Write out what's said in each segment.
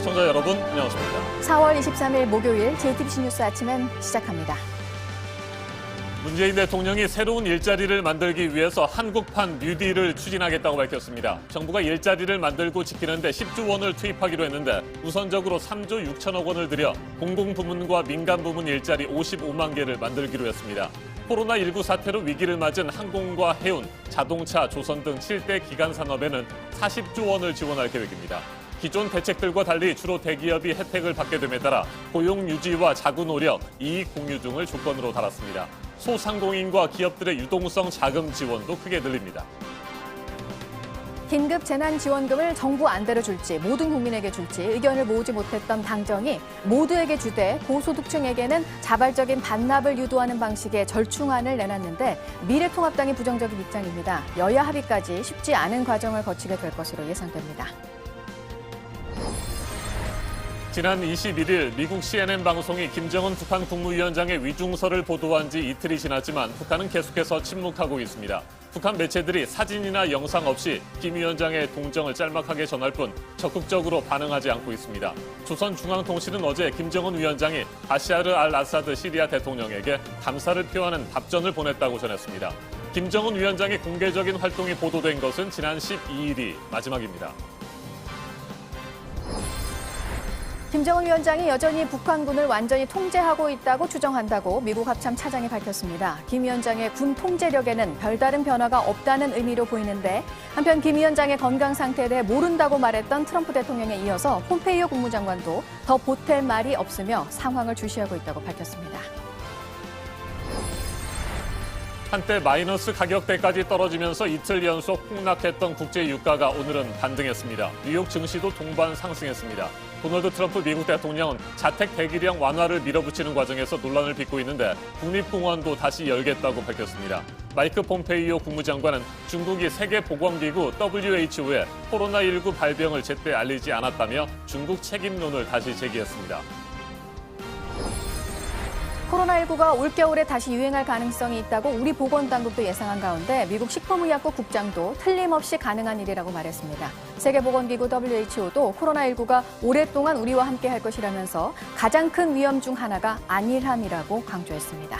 시청자 여러분, 안녕하십니까. 4월 23일 목요일 JTBC 뉴스 아침은 시작합니다. 문재인 대통령이 새로운 일자리를 만들기 위해서 한국판 뉴딜을 추진하겠다고 밝혔습니다. 정부가 일자리를 만들고 지키는 데 10조 원을 투입하기로 했는데 우선적으로 3조 6천억 원을 들여 공공부문과 민간부문 일자리 55만 개를 만들기로 했습니다. 코로나19 사태로 위기를 맞은 항공과 해운, 자동차, 조선 등 7대 기간 산업에는 40조 원을 지원할 계획입니다. 기존 대책들과 달리 주로 대기업이 혜택을 받게 됨에 따라 고용 유지와 자구 노력, 이익 공유 등을 조건으로 달았습니다. 소상공인과 기업들의 유동성 자금 지원도 크게 늘립니다. 긴급 재난지원금을 정부 안대로 줄지 모든 국민에게 줄지 의견을 모으지 못했던 당정이 모두에게 주되 고소득층에게는 자발적인 반납을 유도하는 방식의 절충안을 내놨는데 미래통합당이 부정적인 입장입니다. 여야 합의까지 쉽지 않은 과정을 거치게 될 것으로 예상됩니다. 지난 21일 미국 CNN 방송이 김정은 북한 국무위원장의 위중설을 보도한 지 이틀이 지났지만 북한은 계속해서 침묵하고 있습니다. 북한 매체들이 사진이나 영상 없이 김 위원장의 동정을 짤막하게 전할 뿐 적극적으로 반응하지 않고 있습니다. 조선중앙통신은 어제 김정은 위원장이 바샤르 알 아사드 시리아 대통령에게 감사를 표하는 답전을 보냈다고 전했습니다. 김정은 위원장의 공개적인 활동이 보도된 것은 지난 12일이 마지막입니다. 김정은 위원장이 여전히 북한군을 완전히 통제하고 있다고 추정한다고 미국 합참 차장이 밝혔습니다. 김 위원장의 군 통제력에는 별다른 변화가 없다는 의미로 보이는데 한편 김 위원장의 건강 상태에 대해 모른다고 말했던 트럼프 대통령에 이어서 폼페이오 국무장관도 더 보탤 말이 없으며 상황을 주시하고 있다고 밝혔습니다. 한때 마이너스 가격대까지 떨어지면서 이틀 연속 폭락했던 국제 유가가 오늘은 반등했습니다. 뉴욕 증시도 동반 상승했습니다. 도널드 트럼프 미국 대통령은 자택 대기령 완화를 밀어붙이는 과정에서 논란을 빚고 있는데 국립공원도 다시 열겠다고 밝혔습니다. 마이크 폼페이오 국무장관은 중국이 세계보건기구 WHO에 코로나19 발병을 제때 알리지 않았다며 중국 책임론을 다시 제기했습니다. 코로나19가 올겨울에 다시 유행할 가능성이 있다고 우리 보건당국도 예상한 가운데 미국 식품의약국 국장도 틀림없이 가능한 일이라고 말했습니다. 세계보건기구 WHO도 코로나19가 오랫동안 우리와 함께 할 것이라면서 가장 큰 위험 중 하나가 안일함이라고 강조했습니다.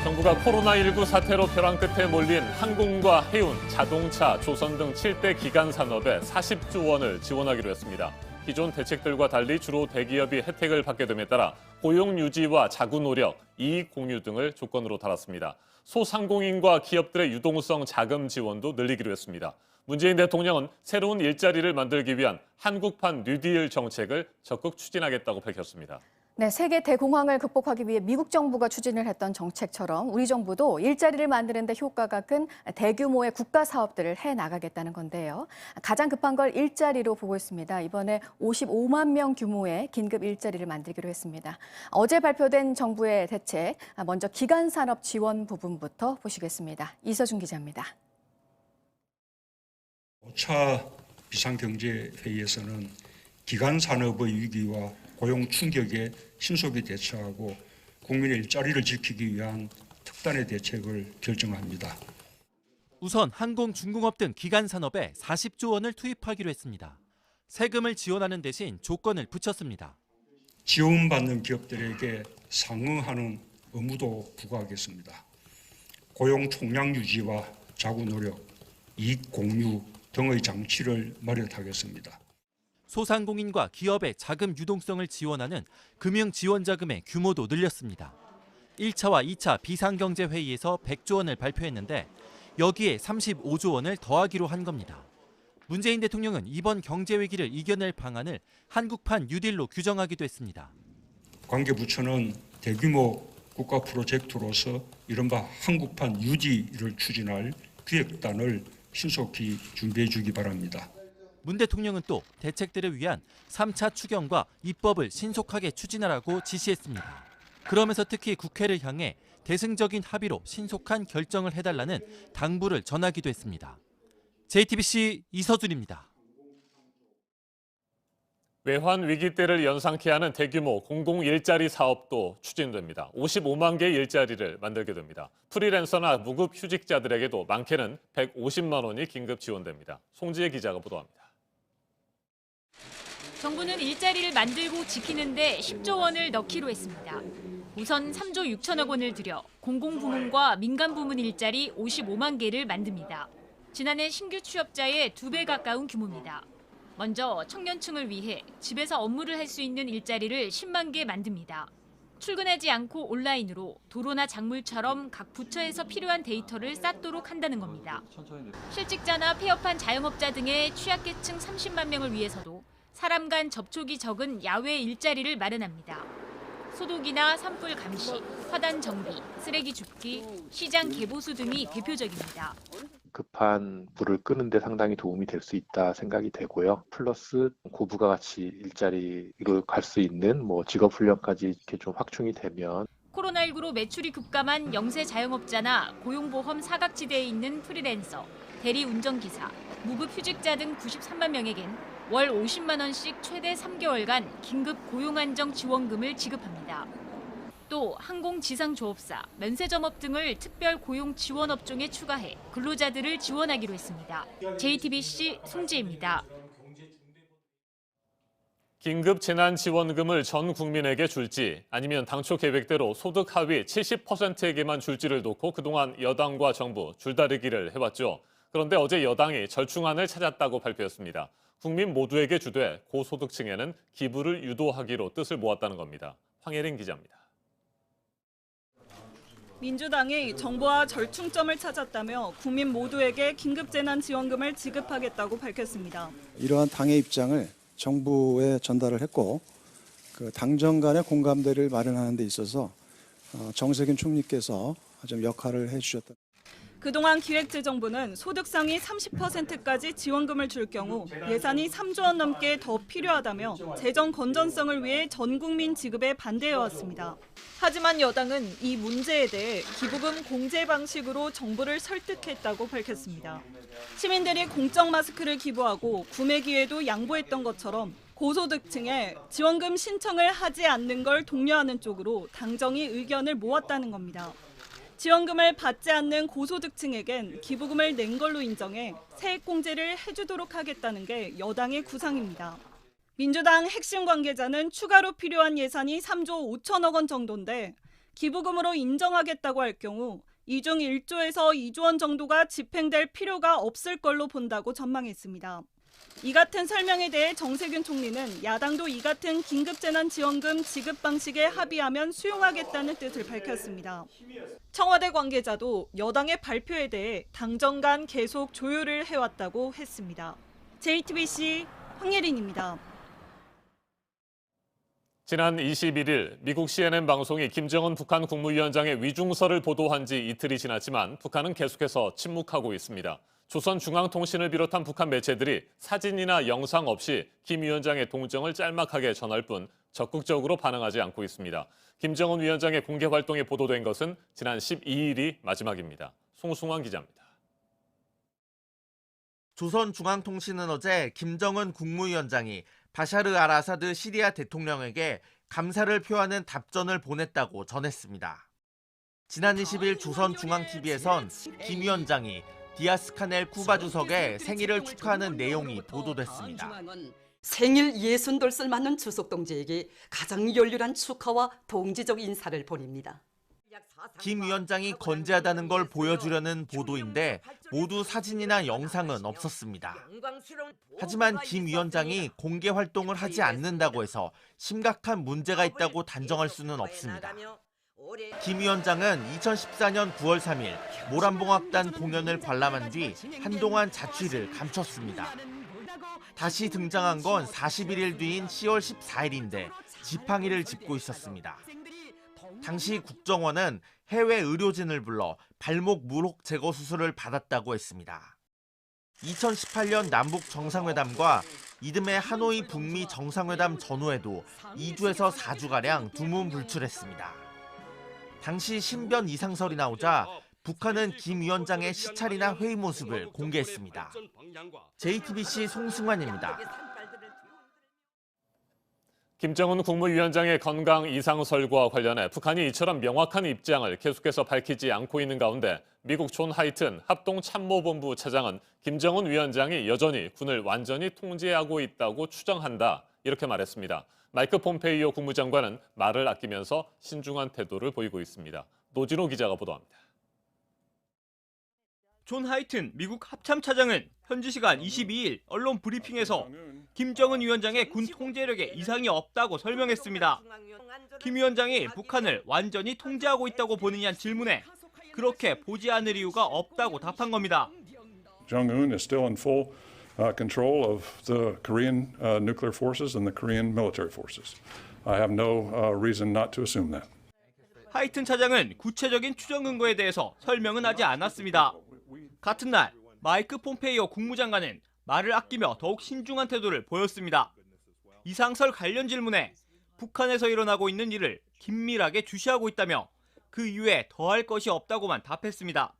정부가 코로나19 사태로 벼랑 끝에 몰린 항공과 해운, 자동차, 조선 등 7대 기간 산업에 40조 원을 지원하기로 했습니다. 기존 대책들과 달리 주로 대기업이 혜택을 받게 됨에 따라 고용 유지와 자구 노력, 이익 공유 등을 조건으로 달았습니다. 소상공인과 기업들의 유동성 자금 지원도 늘리기로 했습니다. 문재인 대통령은 새로운 일자리를 만들기 위한 한국판 뉴딜 정책을 적극 추진하겠다고 밝혔습니다. 네, 세계 대공황을 극복하기 위해 미국 정부가 추진을 했던 정책처럼 우리 정부도 일자리를 만드는 데 효과가 큰 대규모의 국가 사업들을 해나가겠다는 건데요. 가장 급한 걸 일자리로 보고 있습니다. 이번에 55만 명 규모의 긴급 일자리를 만들기로 했습니다. 어제 발표된 정부의 대책, 먼저 기간산업 지원 부분부터 보시겠습니다. 이서준 기자입니다. 5차 비상경제회의에서는 기간산업의 위기와 고용 충격에 신속히 대처하고 국민의 일자리를 지키기 위한 특단의 대책을 결정합니다. 우선 항공, 중공업 등 기간 산업에 40조 원을 투입하기로 했습니다. 세금을 지원하는 대신 조건을 붙였습니다. 지원받는 기업들에게 상응하는 의무도 부과하겠습니다. 고용 총량 유지와 자구 노력, 이익 공유 등의 장치를 마련하겠습니다. 소상공인과 기업의 자금 유동성을 지원하는 금융지원자금의 규모도 늘렸습니다. 1차와 2차 비상경제회의에서 100조 원을 발표했는데 여기에 35조 원을 더하기로 한 겁니다. 문재인 대통령은 이번 경제위기를 이겨낼 방안을 한국판 뉴딜로 규정하기도 했습니다. 관계부처는 대규모 국가 프로젝트로서 이른바 한국판 뉴딜을 추진할 기획단을 신속히 준비해 주기 바랍니다. 문 대통령은 또 대책들을 위한 3차 추경과 입법을 신속하게 추진하라고 지시했습니다. 그러면서 특히 국회를 향해 대승적인 합의로 신속한 결정을 해달라는 당부를 전하기도 했습니다. JTBC 이서준입니다. 외환 위기 때를 연상케 하는 대규모 공공 일자리 사업도 추진됩니다. 55만 개의 일자리를 만들게 됩니다. 프리랜서나 무급 휴직자들에게도 많게는 150만 원이 긴급 지원됩니다. 송지혜 기자가 보도합니다. 정부는 일자리를 만들고 지키는데 10조 원을 넣기로 했습니다. 우선 3조 6천억 원을 들여 공공부문과 민간부문 일자리 55만 개를 만듭니다. 지난해 신규 취업자의 2배 가까운 규모입니다. 먼저 청년층을 위해 집에서 업무를 할 수 있는 일자리를 10만 개 만듭니다. 출근하지 않고 온라인으로 도로나 작물처럼 각 부처에서 필요한 데이터를 쌓도록 한다는 겁니다. 실직자나 폐업한 자영업자 등의 취약계층 30만 명을 위해서도 사람 간 접촉이 적은 야외 일자리를 마련합니다. 소독이나 산불 감시, 화단 정비, 쓰레기 줍기, 시장 개보수 등이 대표적입니다. 급한 불을 끄는 데 상당히 도움이 될 수 있다 생각이 되고요. 플러스 고부가 가치 일자리로 갈 수 있는 직업 훈련까지 이렇게 좀 확충이 되면 코로나19로 매출이 급감한 영세 자영업자나 고용보험 사각지대에 있는 프리랜서, 대리 운전기사, 무급 휴직자 등 93만 명에겐 월 50만 원씩 최대 3개월간 긴급 고용안정 지원금을 지급합니다. 또 항공지상조업사, 면세점업 등을 특별 고용 지원 업종에 추가해 근로자들을 지원하기로 했습니다. JTBC 송지혜입니다. 긴급 재난지원금을 전 국민에게 줄지 아니면 당초 계획대로 소득 하위 70%에게만 줄지를 놓고 그동안 여당과 정부 줄다리기를 해왔죠. 그런데 어제 여당이 절충안을 찾았다고 발표했습니다. 국민 모두에게 주되 고소득층에는 기부를 유도하기로 뜻을 모았다는 겁니다. 황혜린 기자입니다. 민주당이 정부와 절충점을 찾았다며 국민 모두에게 긴급재난지원금을 지급하겠다고 밝혔습니다. 이러한 당의 입장을 정부에 전달을 했고 그 당정 간의 공감대를 마련하는 데 있어서 정세균 총리께서 좀 역할을 해주셨다. 그동안 기획재정부는 소득 상위 30%까지 지원금을 줄 경우 예산이 3조 원 넘게 더 필요하다며 재정 건전성을 위해 전 국민 지급에 반대해왔습니다. 하지만 여당은 이 문제에 대해 기부금 공제 방식으로 정부를 설득했다고 밝혔습니다. 시민들이 공적 마스크를 기부하고 구매 기회도 양보했던 것처럼 고소득층에 지원금 신청을 하지 않는 걸 독려하는 쪽으로 당정이 의견을 모았다는 겁니다. 지원금을 받지 않는 고소득층에겐 기부금을 낸 걸로 인정해 세액공제를 해주도록 하겠다는 게 여당의 구상입니다. 민주당 핵심 관계자는 추가로 필요한 예산이 3조 5천억 원 정도인데 기부금으로 인정하겠다고 할 경우 이 중 1조에서 2조 원 정도가 집행될 필요가 없을 걸로 본다고 전망했습니다. 이 같은 설명에 대해 정세균 총리는 야당도 이 같은 긴급재난지원금 지급 방식에 합의하면 수용하겠다는 뜻을 밝혔습니다. 청와대 관계자도 여당의 발표에 대해 당정 간 계속 조율을 해왔다고 했습니다. JTBC 황예린입니다. 지난 21일 미국 CNN 방송이 김정은 북한 국무위원장의 위중설을 보도한 지 이틀이 지났지만 북한은 계속해서 침묵하고 있습니다. 조선중앙통신을 비롯한 북한 매체들이 사진이나 영상 없이 김 위원장의 동정을 짤막하게 전할 뿐 적극적으로 반응하지 않고 있습니다. 김정은 위원장의 공개 활동이 보도된 것은 지난 12일이 마지막입니다. 송승환 기자입니다. 조선중앙통신은 어제 김정은 국무위원장이 바샤르 알아사드 시리아 대통령에게 감사를 표하는 답전을 보냈다고 전했습니다. 지난 20일 조선중앙TV에선 김 위원장이 디아스카넬 쿠바 주석의 생일을 축하하는 내용이 보도됐습니다. 생일 60돌을 맞는 주석 동지에게 가장 열렬한 축하와 동지적 인사를 보냅니다. 김 위원장이 건재하다는 걸 보여주려는 보도인데 모두 사진이나 영상은 없었습니다. 하지만 김 위원장이 공개 활동을 하지 않는다고 해서 심각한 문제가 있다고 단정할 수는 없습니다. 김 위원장은 2014년 9월 3일 모란봉악단 공연을 관람한 뒤 한동안 자취를 감췄습니다. 다시 등장한 건 41일 뒤인 10월 14일인데 지팡이를 짚고 있었습니다. 당시 국정원은 해외 의료진을 불러 발목 무혹 제거 수술을 받았다고 했습니다. 2018년 남북 정상회담과 이듬해 하노이 북미 정상회담 전후에도 2주에서 4주가량 두문불출했습니다. 당시 신변 이상설이 나오자 북한은 김 위원장의 시찰이나 회의 모습을 공개했습니다. JTBC 송승환입니다. 김정은 국무위원장의 건강 이상설과 관련해 북한이 이처럼 명확한 입장을 계속해서 밝히지 않고 있는 가운데 미국 존 하이튼 합동참모본부 차장은 김정은 위원장이 여전히 군을 완전히 통제하고 있다고 추정한다 이렇게 말했습니다. 마이크 폼페이오 국무장관은 말을 아끼면서 신중한 태도를 보이고 있습니다. 노진호 기자가 보도합니다. 존 하이튼 미국 합참차장은 현지 시간 22일 언론 브리핑에서 김정은 위원장의 군 통제력에 이상이 없다고 설명했습니다. 김 위원장이 북한을 완전히 통제하고 있다고 보느냐는 질문에 그렇게 보지 않을 이유가 없다고 답한 겁니다. Jong-un is still in full control of the Korean nuclear forces and the Korean military forces. I have no reason not to assume that. 하이튼 차장은 구체적인 추정 근거에 대해서 설명은 하지 않았습니다. 같은 날 마이크 폼페이오 국무장관은 말을 아끼며 더욱 신중한 태도를 보였습니다. 이상설 관련 질문에 북한에서 일어나고 있는 일을 긴밀하게 주시하고 있다며 그 이외에 더할 것이 없다고만 답했습니다.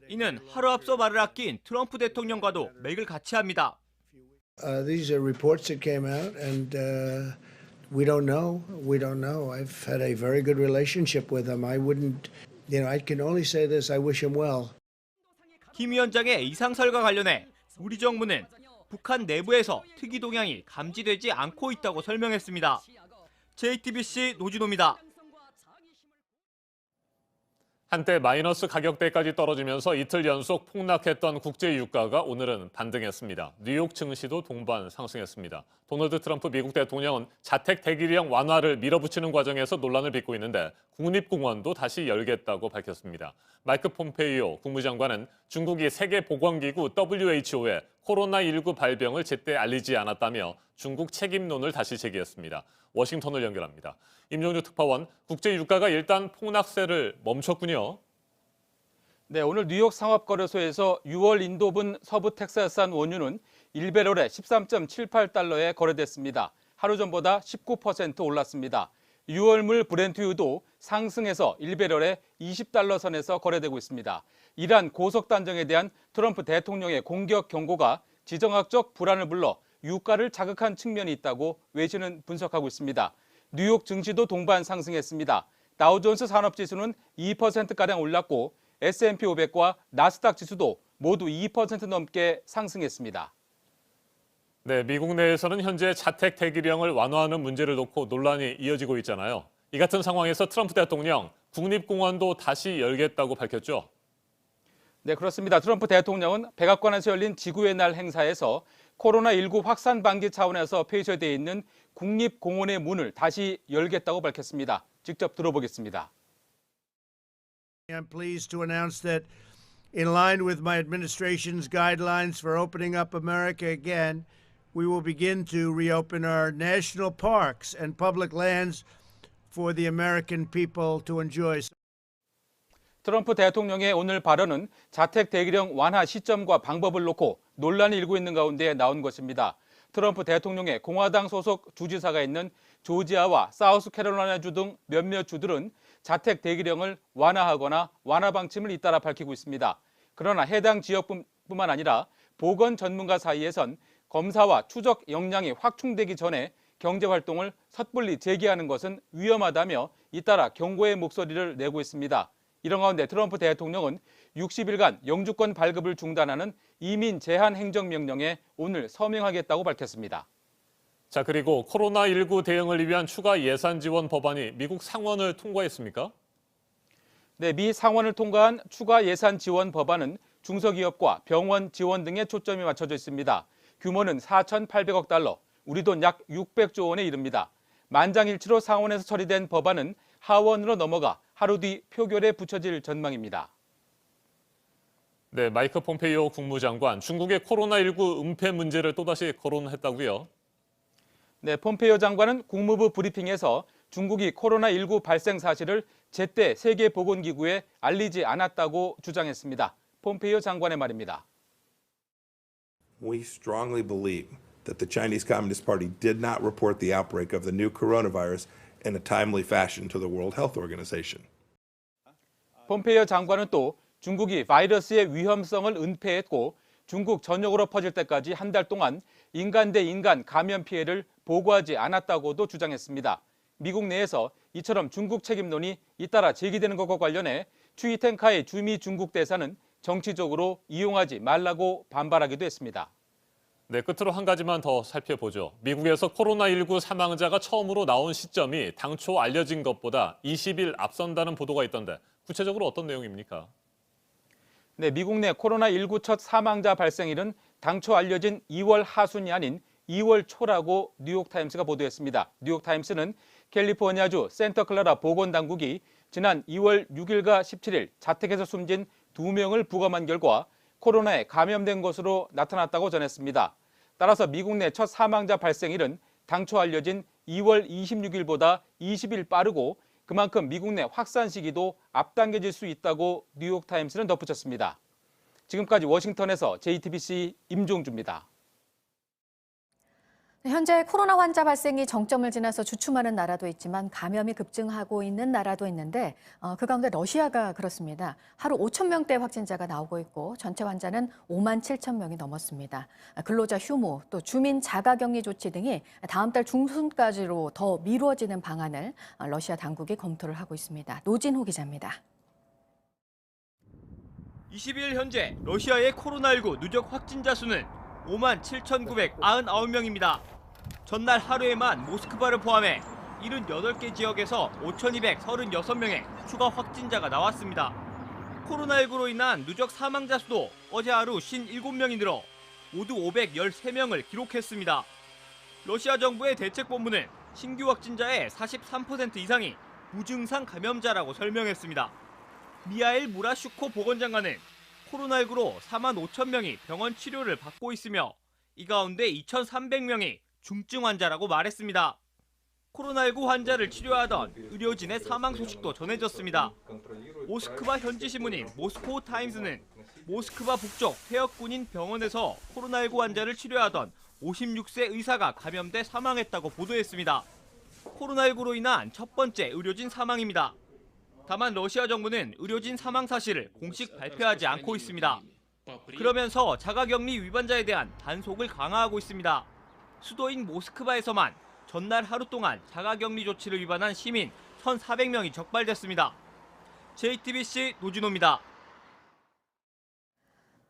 이는 하루 앞서 말을 아낀 트럼프 대통령과도 맥을 같이 합니다. These are reports that came out and we don't know. I've had a very good relationship with him. I wouldn't, I can only say this, I wish him well. 김 위원장의 이상설과 관련해 우리 정부는 북한 내부에서 특이 동향이 감지되지 않고 있다고 설명했습니다. JTBC 노진호입니다. 한때 마이너스 가격대까지 떨어지면서 이틀 연속 폭락했던 국제 유가가 오늘은 반등했습니다. 뉴욕 증시도 동반 상승했습니다. 도널드 트럼프 미국 대통령은 자택 대기령 완화를 밀어붙이는 과정에서 논란을 빚고 있는데 국립공원도 다시 열겠다고 밝혔습니다. 마이크 폼페이오 국무장관은 중국이 세계보건기구 WHO에 코로나19 발병을 제때 알리지 않았다며 중국 책임론을 다시 제기했습니다. 워싱턴을 연결합니다. 임종주 특파원, 국제 유가가 일단 폭락세를 멈췄군요. 네, 오늘 뉴욕 상업거래소에서 6월 인도분 서부 텍사스산 원유는 1배럴에 13.78달러에 거래됐습니다. 하루 전보다 19% 올랐습니다. 6월물 브렌트유도 상승해서 1배럴에 20달러 선에서 거래되고 있습니다. 이란 고속 단정에 대한 트럼프 대통령의 공격 경고가 지정학적 불안을 불러 유가를 자극한 측면이 있다고 외신은 분석하고 있습니다. 뉴욕 증시도 동반 상승했습니다. 다우존스 산업지수는 2%가량 올랐고 S&P 500과 나스닥 지수도 모두 2% 넘게 상승했습니다. 네, 미국 내에서는 현재 자택 대기령을 완화하는 문제를 놓고 논란이 이어지고 있잖아요. 이 같은 상황에서 트럼프 대통령 국립공원도 다시 열겠다고 밝혔죠. 네, 그렇습니다. 트럼프 대통령은 백악관에서 열린 지구의 날 행사에서 코로나19 확산 방지 차원에서 폐쇄되어 있는 국립공원의 문을 다시 열겠다고 밝혔습니다. 직접 들어보겠습니다. I'm pleased to announce that in line with my administration's guidelines for opening up America again, we will begin to reopen our national parks and public lands for the American people to enjoy. 트럼프 대통령의 오늘 발언은 자택 대기령 완화 시점과 방법을 놓고 논란이 일고 있는 가운데 나온 것입니다. 트럼프 대통령의 공화당 소속 주지사가 있는 조지아와 사우스캐롤라이나주 등 몇몇 주들은 자택 대기령을 완화하거나 완화 방침을 잇따라 밝히고 있습니다. 그러나 해당 지역뿐만 아니라 보건 전문가 사이에선 검사와 추적 역량이 확충되기 전에 경제활동을 섣불리 재개하는 것은 위험하다며 잇따라 경고의 목소리를 내고 있습니다. 이런 가운데 트럼프 대통령은 60일간 영주권 발급을 중단하는 이민 제한 행정명령에 오늘 서명하겠다고 밝혔습니다. 자, 그리고 코로나19 대응을 위한 추가 예산 지원 법안이 미국 상원을 통과했습니까? 네, 미 상원을 통과한 추가 예산 지원 법안은 중소기업과 병원 지원 등에 초점이 맞춰져 있습니다. 규모는 4,800억 달러, 우리 돈 약 600조 원에 이릅니다. 만장일치로 상원에서 처리된 법안은 하원으로 넘어가 하루 뒤 표결에 붙여질 전망입니다. 네, 마이크 폼페이오 국무장관, 중국의 코로나19 은폐 문제를 또다시 거론했다고요? 네, 폼페이오 장관은 국무부 브리핑에서 중국이 코로나19 발생 사실을 제때 세계보건기구에 알리지 않았다고 주장했습니다. 폼페이오 장관의 말입니다. We strongly believe that the Chinese Communist Party did not report the outbreak of the new coronavirus in a timely fashion to the World Health Organization. 폼페이오 장관은 또 중국이 바이러스의 위험성을 은폐했고 중국 전역으로 퍼질 때까지 한 달 동안 인간 대 인간 감염 피해를 보고하지 않았다고도 주장했습니다. 미국 내에서 이처럼 중국 책임론이 잇따라 제기되는 것과 관련해 추이텐카의 주미 중국 대사는 정치적으로 이용하지 말라고 반발하기도 했습니다. 네, 끝으로 한 가지만 더 살펴보죠. 미국에서 코로나19 사망자가 처음으로 나온 시점이 당초 알려진 것보다 20일 앞선다는 보도가 있던데 구체적으로 어떤 내용입니까? 네, 미국 내 코로나19 첫 사망자 발생일은 당초 알려진 2월 하순이 아닌 2월 초라고 뉴욕타임스가 보도했습니다. 뉴욕타임스는 캘리포니아주 센터클라라 보건당국이 지난 2월 6일과 17일 자택에서 숨진 2명을 부검한 결과 코로나에 감염된 것으로 나타났다고 전했습니다. 따라서 미국 내 첫 사망자 발생일은 당초 알려진 2월 26일보다 20일 빠르고 그만큼 미국 내 확산 시기도 앞당겨질 수 있다고 뉴욕타임스는 덧붙였습니다. 지금까지 워싱턴에서 JTBC 임종주입니다. 현재 코로나 환자 발생이 정점을 지나서 주춤하는 나라도 있지만 감염이 급증하고 있는 나라도 있는데 그 가운데 러시아가 그렇습니다. 하루 5천 명대 확진자가 나오고 있고 전체 환자는 5만 7천 명이 넘었습니다. 근로자 휴무, 또 주민 자가격리 조치 등이 다음 달 중순까지로 더 미뤄지는 방안을 러시아 당국이 검토를 하고 있습니다. 노진호 기자입니다. 20일 현재 러시아의 코로나19 누적 확진자 수는 5만 7,999명입니다. 전날 하루에만 모스크바를 포함해 78개 지역에서 5,236명의 추가 확진자가 나왔습니다. 코로나19로 인한 누적 사망자 수도 어제 하루 57명이 늘어 모두 513명을 기록했습니다. 러시아 정부의 대책본부는 신규 확진자의 43% 이상이 무증상 감염자라고 설명했습니다. 미하일 무라슈코 보건장관은 코로나19로 4만 5천 명이 병원 치료를 받고 있으며 이 가운데 2,300명이 중증 환자라고 말했습니다. 코로나19 환자를 치료하던 의료진의 사망 소식도 전해졌습니다. 모스크바 현지 신문인 모스코우 타임스는 모스크바 북쪽 폐역군인 병원에서 코로나19 환자를 치료하던 56세 의사가 감염돼 사망했다고 보도했습니다. 코로나19로 인한 첫 번째 의료진 사망입니다. 다만 러시아 정부는 의료진 사망 사실을 공식 발표하지 않고 있습니다. 그러면서 자가격리 위반자에 대한 단속을 강화하고 있습니다. 수도인 모스크바에서만 전날 하루 동안 자가격리 조치를 위반한 시민 1,400명이 적발됐습니다. JTBC 노진호입니다.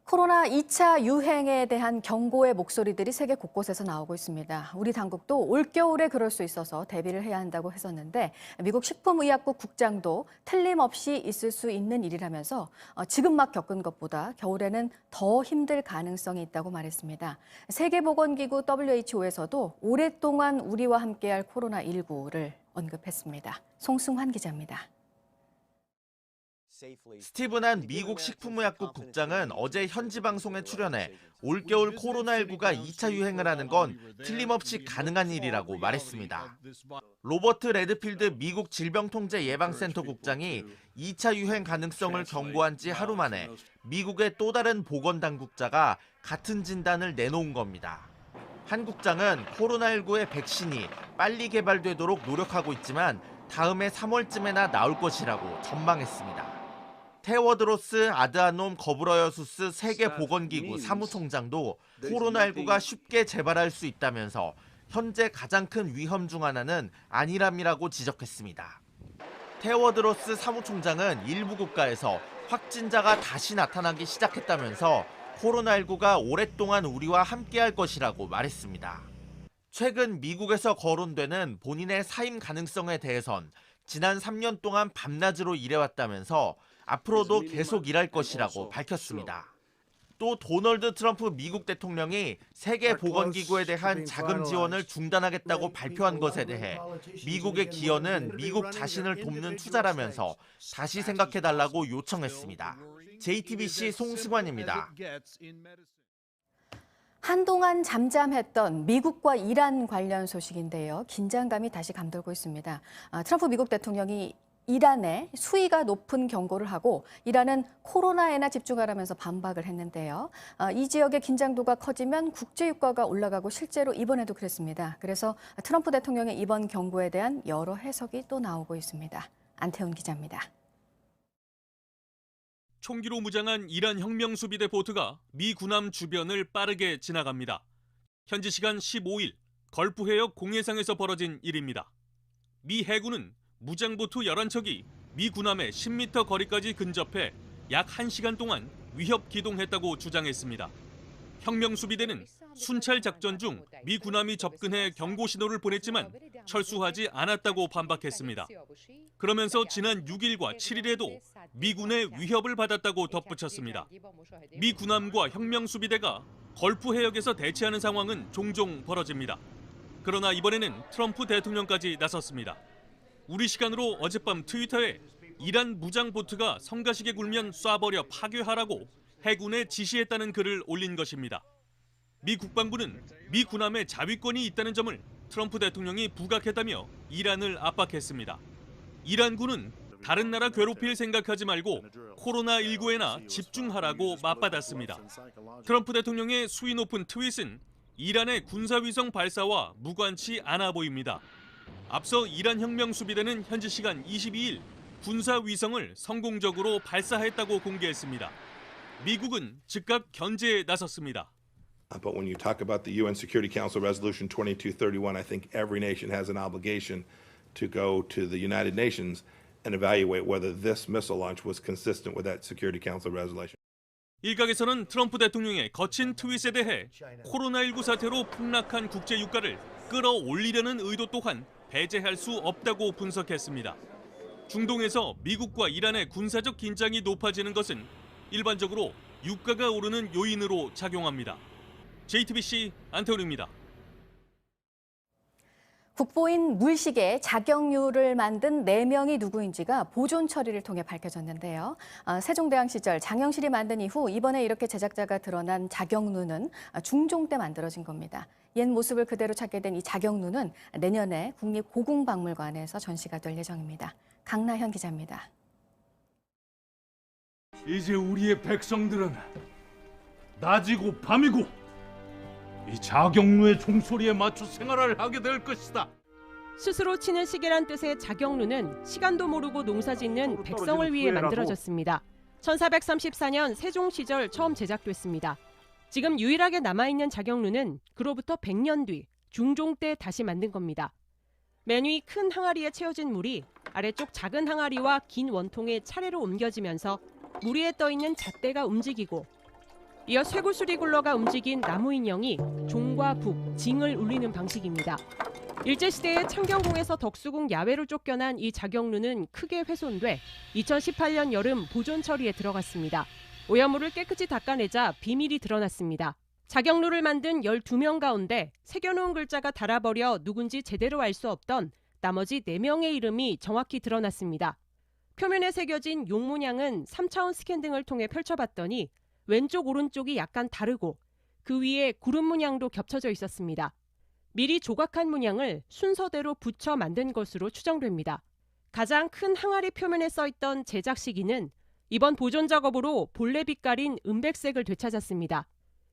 코로나 2차 유행에 대한 경고의 목소리들이 세계 곳곳에서 나오고 있습니다. 우리 당국도 올겨울에 그럴 수 있어서 대비를 해야 한다고 했었는데 미국 식품의약국 국장도 틀림없이 있을 수 있는 일이라면서 지금 막 겪은 것보다 겨울에는 더 힘들 가능성이 있다고 말했습니다. 세계보건기구 WHO에서도 오랫동안 우리와 함께할 코로나19를 언급했습니다. 송승환 기자입니다. 스티븐한 미국 식품의약국 국장은 어제 현지 방송에 출연해 올겨울 코로나19가 2차 유행을 하는 건 틀림없이 가능한 일이라고 말했습니다. 로버트 레드필드 미국 질병통제예방센터 국장이 2차 유행 가능성을 경고한 지 하루 만에 미국의 또 다른 보건당국자가 같은 진단을 내놓은 겁니다. 한 국장은 코로나19의 백신이 빨리 개발되도록 노력하고 있지만 다음해 3월쯤에나 나올 것이라고 전망했습니다. 테워드로스 아드하놈 거브러여수스 세계보건기구 사무총장도 코로나19가 쉽게 재발할 수 있다면서 현재 가장 큰 위험 중 하나는 안일함이라고 지적했습니다. 테워드로스 사무총장은 일부 국가에서 확진자가 다시 나타나기 시작했다면서 코로나19가 오랫동안 우리와 함께할 것이라고 말했습니다. 최근 미국에서 거론되는 본인의 사임 가능성에 대해선 지난 3년 동안 밤낮으로 일해왔다면서 앞으로도 계속 일할 것이라고 밝혔습니다. 또 도널드 트럼프 미국 대통령이 세계보건기구에 대한 자금 지원을 중단하겠다고 발표한 것에 대해 미국의 기여는 미국 자신을 돕는 투자라면서 다시 생각해달라고 요청했습니다. JTBC 송승환입니다. 한동안 잠잠했던 미국과 이란 관련 소식인데요. 긴장감이 다시 감돌고 있습니다. 트럼프 미국 대통령이 이란에 수위가 높은 경고를 하고 이란은 코로나에나 집중하라면서 반박을 했는데요. 이 지역의 긴장도가 커지면 국제유가가 올라가고 실제로 이번에도 그랬습니다. 그래서 트럼프 대통령의 이번 경고에 대한 여러 해석이 또 나오고 있습니다. 안태훈 기자입니다. 총기로 무장한 이란 혁명수비대 보트가 미 군함 주변을 빠르게 지나갑니다. 현지 시간 15일 걸프 해역 공해상에서 벌어진 일입니다. 미 해군은 무장보트 11척이 미 군함의 10m 거리까지 근접해 약 1시간 동안 위협 기동했다고 주장했습니다. 혁명수비대는 순찰 작전 중 미 군함이 접근해 경고 신호를 보냈지만 철수하지 않았다고 반박했습니다. 그러면서 지난 6일과 7일에도 미군의 위협을 받았다고 덧붙였습니다. 미 군함과 혁명수비대가 걸프 해역에서 대치하는 상황은 종종 벌어집니다. 그러나 이번에는 트럼프 대통령까지 나섰습니다. 우리 시간으로 어젯밤 트위터에 이란 무장 보트가 성가시게 굴면 쏴버려 파괴하라고 해군에 지시했다는 글을 올린 것입니다. 미 국방부는 미 군함에 자위권이 있다는 점을 트럼프 대통령이 부각했다며 이란을 압박했습니다. 이란군은 다른 나라 괴롭힐 생각하지 말고 코로나19에나 집중하라고 맞받았습니다. 트럼프 대통령의 수위 높은 트윗은 이란의 군사위성 발사와 무관치 않아 보입니다. 앞서 이란 혁명수비대는 현지 시간 22일 군사위성을 성공적으로 발사했다고 공개했습니다. 미국은 즉각 견제에 나섰습니다. But when you talk about the UN Security Council Resolution 2231, I think every nation has an obligation to go to the United Nations and evaluate whether this missile launch was consistent with that Security Council resolution. 일각에서는 트럼프 대통령의 거친 트윗에 대해 코로나19 사태로 폭락한 국제 유가를 끌어올리려는 의도 또한 배제할 수 없다고 분석했습니다. 중동에서 미국과 이란의 군사적 긴장이 높아지는 것은 일반적으로 유가가 오르는 요인으로 작용합니다. JTBC 안태훈입니다. 국보인 물시계 자경류를 만든 4명이 누구인지가 보존 처리를 통해 밝혀졌는데요. 세종대왕 시절 장영실이 만든 이후 이번에 이렇게 제작자가 드러난 자경루는 중종 때 만들어진 겁니다. 옛 모습을 그대로 찾게 된 이 자경루는 내년에 국립고궁박물관에서 전시가 될 예정입니다. 강나현 기자입니다. 이제 우리의 백성들은 낮이고 밤이고 이 자경루의 종소리에 맞춰 생활을 하게 될 것이다. 스스로 치는 시계란 뜻의 자경루는 시간도 모르고 농사짓는 백성을 위해 만들어졌습니다. 1434년 세종 시절 처음 제작됐습니다. 지금 유일하게 남아있는 자경루는 그로부터 100년 뒤 중종 때 다시 만든 겁니다. 맨 위 큰 항아리에 채워진 물이 아래쪽 작은 항아리와 긴 원통에 차례로 옮겨지면서 물 위에 떠있는 잣대가 움직이고 이어 쇠구슬이 굴러가 움직인 나무 인형이 종과 북, 징을 울리는 방식입니다. 일제시대에 창경궁에서 덕수궁 야외로 쫓겨난 이 자경루는 크게 훼손돼 2018년 여름 보존 처리에 들어갔습니다. 오염물을 깨끗이 닦아내자 비밀이 드러났습니다. 자경루를 만든 12명 가운데 새겨놓은 글자가 닳아버려 누군지 제대로 알 수 없던 나머지 4명의 이름이 정확히 드러났습니다. 표면에 새겨진 용 문양은 3차원 스캔 등을 통해 펼쳐봤더니 왼쪽 오른쪽이 약간 다르고 그 위에 구름 문양도 겹쳐져 있었습니다. 미리 조각한 문양을 순서대로 붙여 만든 것으로 추정됩니다. 가장 큰 항아리 표면에 써있던 제작 시기는 이번 보존 작업으로 본래 빛깔인 은백색을 되찾았습니다.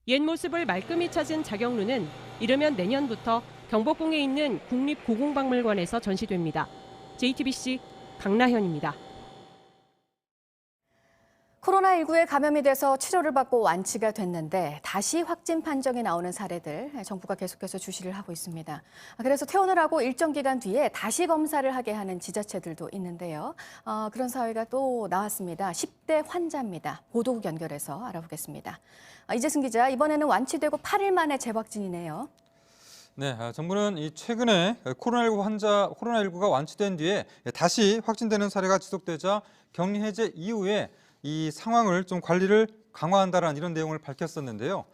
옛 모습을 말끔히 찾은 자경루는 이르면 내년부터 경복궁에 있는 국립고궁박물관에서 전시됩니다. JTBC 강나현입니다. 코로나19에 감염이 돼서 치료를 받고 완치가 됐는데 다시 확진 판정이 나오는 사례들 정부가 계속해서 주시를 하고 있습니다. 그래서 퇴원을 하고 일정 기간 뒤에 다시 검사를 하게 하는 지자체들도 있는데요. 그런 사회가 또 나왔습니다. 10대 환자입니다. 보도국 연결해서 알아보겠습니다. 이재승 기자, 이번에는 완치되고 8일 만에 재확진이네요. 네, 정부는 최근에 코로나19가 완치된 뒤에 다시 확진되는 사례가 지속되자 격리 해제 이후에 이 상황을 좀 관리를 강화한다라는 이런 내용을 밝혔었는데요.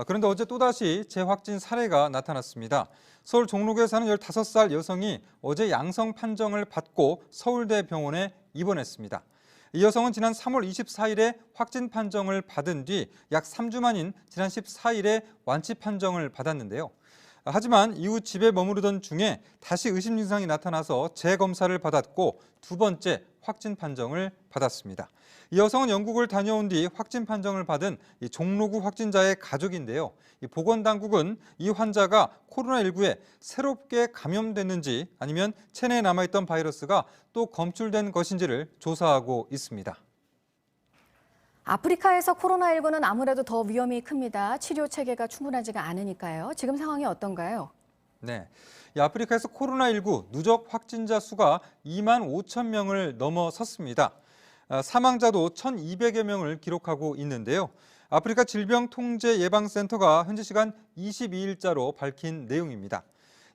그런데 어제 또다시 재확진 사례가 나타났습니다. 서울 종로구에 사는 15살 여성이 어제 양성 판정을 받고 서울대 병원에 입원했습니다. 이 여성은 지난 3월 24일에 확진 판정을 받은 뒤 약 3주 만인 지난 14일에 완치 판정을 받았는데요. 하지만 이후 집에 머무르던 중에 다시 의심 증상이 나타나서 재검사를 받았고 두 번째 확진 판정을 받았습니다. 이 여성은 영국을 다녀온 뒤 확진 판정을 받은 이 종로구 확진자의 가족인데요. 이 보건당국은 이 환자가 코로나19에 새롭게 감염됐는지 아니면 체내에 남아있던 바이러스가 또 검출된 것인지를 조사하고 있습니다. 아프리카에서 코로나19는 아무래도 더 위험이 큽니다. 치료 체계가 충분하지가 않으니까요. 지금 상황이 어떤가요? 네, 이 아프리카에서 코로나19 누적 확진자 수가 2만 5천 명을 넘어섰습니다. 사망자도 1,200여 명을 기록하고 있는데요. 아프리카 질병통제예방센터가 현지 시간 22일자로 밝힌 내용입니다.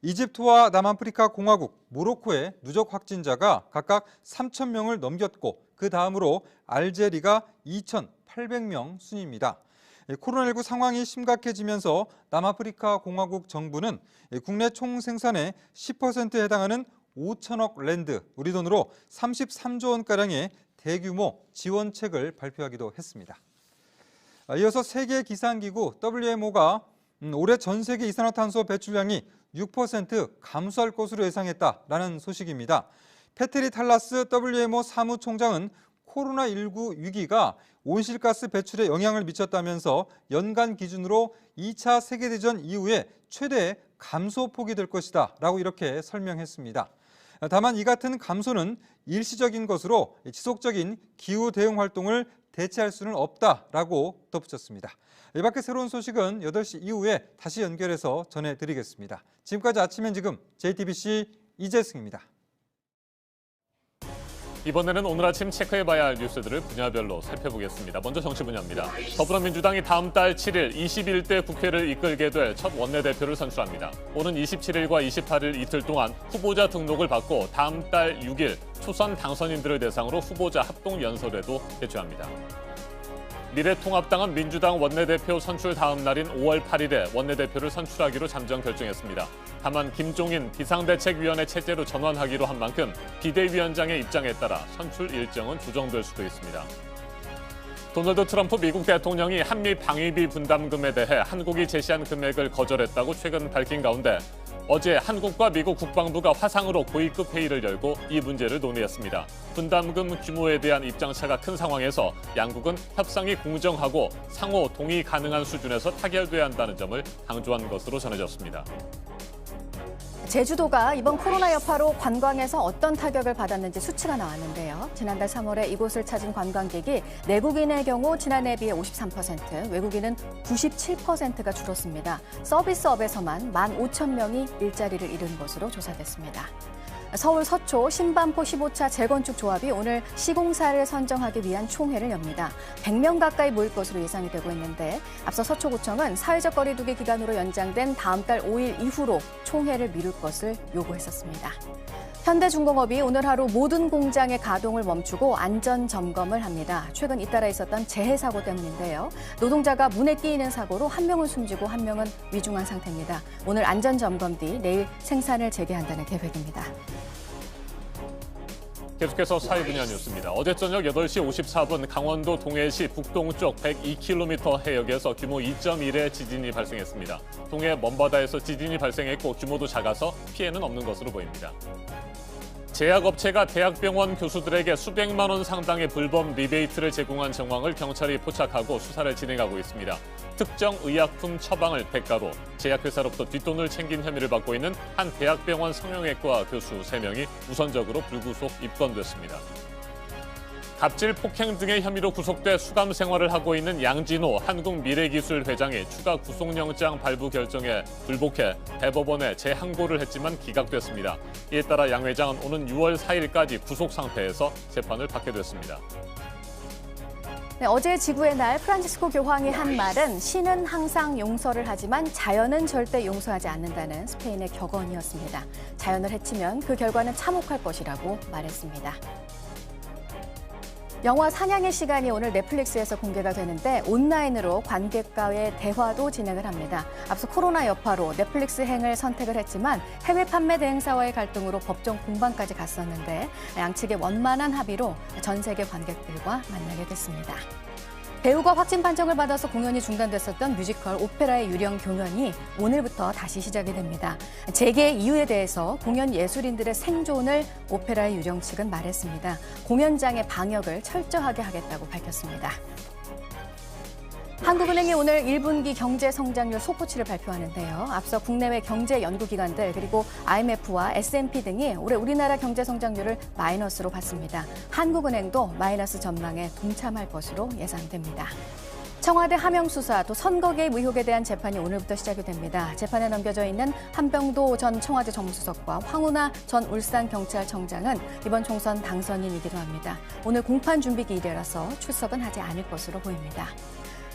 이집트와 남아프리카 공화국, 모로코의 누적 확진자가 각각 3,000명을 넘겼고 그 다음으로 알제리가 2,800명 순입니다. 코로나19 상황이 심각해지면서 남아프리카 공화국 정부는 국내 총생산의 10%에 해당하는 5천억 랜드, 우리 돈으로 33조 원가량의 대규모 지원책을 발표하기도 했습니다. 이어서 세계기상기구 WMO가 올해 전 세계 이산화탄소 배출량이 6% 감소할 것으로 예상했다라는 소식입니다. 패트리 탈라스 WMO 사무총장은 코로나19 위기가 온실가스 배출에 영향을 미쳤다면서 연간 기준으로 2차 세계대전 이후에 최대의 감소폭이 될 것이다 라고 이렇게 설명했습니다. 다만 이 같은 감소는 일시적인 것으로 지속적인 기후 대응 활동을 대체할 수는 없다라고 덧붙였습니다. 이 밖에 새로운 소식은 8시 이후에 다시 연결해서 전해드리겠습니다. 지금까지 아침엔 지금 JTBC 이재승입니다. 이번에는 오늘 아침 체크해봐야 할 뉴스들을 분야별로 살펴보겠습니다. 먼저 정치 분야입니다. 더불어민주당이 다음 달 7일 21대 국회를 이끌게 될 첫 원내대표를 선출합니다. 오는 27일과 28일 이틀 동안 후보자 등록을 받고 다음 달 6일 초선 당선인들을 대상으로 후보자 합동연설회도 개최합니다. 미래통합당은 민주당 원내대표 선출 다음 날인 5월 8일에 원내대표를 선출하기로 잠정 결정했습니다. 다만 김종인 비상대책위원회 체제로 전환하기로 한 만큼 비대위원장의 입장에 따라 선출 일정은 조정될 수도 있습니다. 도널드 트럼프 미국 대통령이 한미 방위비 분담금에 대해 한국이 제시한 금액을 거절했다고 최근 밝힌 가운데 어제 한국과 미국 국방부가 화상으로 고위급 회의를 열고 이 문제를 논의했습니다. 분담금 규모에 대한 입장차가 큰 상황에서 양국은 협상이 공정하고 상호 동의 가능한 수준에서 타결돼야 한다는 점을 강조한 것으로 전해졌습니다. 제주도가 이번 코로나 여파로 관광에서 어떤 타격을 받았는지 수치가 나왔는데요. 지난달 3월에 이곳을 찾은 관광객이 내국인의 경우 지난해에 비해 53%, 외국인은 97%가 줄었습니다. 서비스업에서만 15,000명이 일자리를 잃은 것으로 조사됐습니다. 서울 서초 신반포 15차 재건축 조합이 오늘 시공사를 선정하기 위한 총회를 엽니다. 100명 가까이 모일 것으로 예상이 되고 있는데 앞서 서초구청은 사회적 거리 두기 기간으로 연장된 다음 달 5일 이후로 총회를 미룰 것을 요구했었습니다. 현대중공업이 오늘 하루 모든 공장의 가동을 멈추고 안전 점검을 합니다. 최근 잇따라 있었던 재해 사고 때문인데요. 노동자가 문에 끼이는 사고로 한 명은 숨지고 한 명은 위중한 상태입니다. 오늘 안전 점검 뒤 내일 생산을 재개한다는 계획입니다. 계속해서 사회 분야 뉴스입니다. 어제 저녁 8시 54분 강원도 동해시 북동쪽 102km 해역에서 규모 2.1의 지진이 발생했습니다. 동해 먼바다에서 지진이 발생했고 규모도 작아서 피해는 없는 것으로 보입니다. 제약업체가 대학병원 교수들에게 수백만 원 상당의 불법 리베이트를 제공한 정황을 경찰이 포착하고 수사를 진행하고 있습니다. 특정 의약품 처방을 대가로 제약회사로부터 뒷돈을 챙긴 혐의를 받고 있는 한 대학병원 성형외과 교수 3명이 우선적으로 불구속 입건됐습니다. 갑질, 폭행 등의 혐의로 구속돼 수감 생활을 하고 있는 양진호 한국미래기술 회장이 추가 구속영장 발부 결정에 불복해 대법원에 재항고를 했지만 기각됐습니다. 이에 따라 양 회장은 오는 6월 4일까지 구속 상태에서 재판을 받게 됐습니다. 네, 어제 지구의 날 프란치스코 교황이 한 말은 신은 항상 용서를 하지만 자연은 절대 용서하지 않는다는 스페인의 격언이었습니다. 자연을 해치면 그 결과는 참혹할 것이라고 말했습니다. 영화 사냥의 시간이 오늘 넷플릭스에서 공개가 되는데 온라인으로 관객과의 대화도 진행을 합니다. 앞서 코로나 여파로 넷플릭스행을 선택을 했지만 해외 판매 대행사와의 갈등으로 법정 공방까지 갔었는데 양측의 원만한 합의로 전 세계 관객들과 만나게 됐습니다. 배우가 확진 판정을 받아서 공연이 중단됐었던 뮤지컬 오페라의 유령 공연이 오늘부터 다시 시작이 됩니다. 재개 이유에 대해서 공연 예술인들의 생존을 오페라의 유령 측은 말했습니다. 공연장의 방역을 철저하게 하겠다고 밝혔습니다. 한국은행이 오늘 1분기 경제 성장률 소포치를 발표하는데요. 앞서 국내외 경제 연구기관들 그리고 IMF와 S&P 등이 올해 우리나라 경제 성장률을 마이너스로 봤습니다. 한국은행도 마이너스 전망에 동참할 것으로 예상됩니다. 청와대 하명 수사 또 선거 개입 의혹에 대한 재판이 오늘부터 시작이 됩니다. 재판에 넘겨져 있는 한병도 전 청와대 정무수석과 황운하 전 울산경찰청장은 이번 총선 당선인이기도 합니다. 오늘 공판 준비 기일이라서 출석은 하지 않을 것으로 보입니다.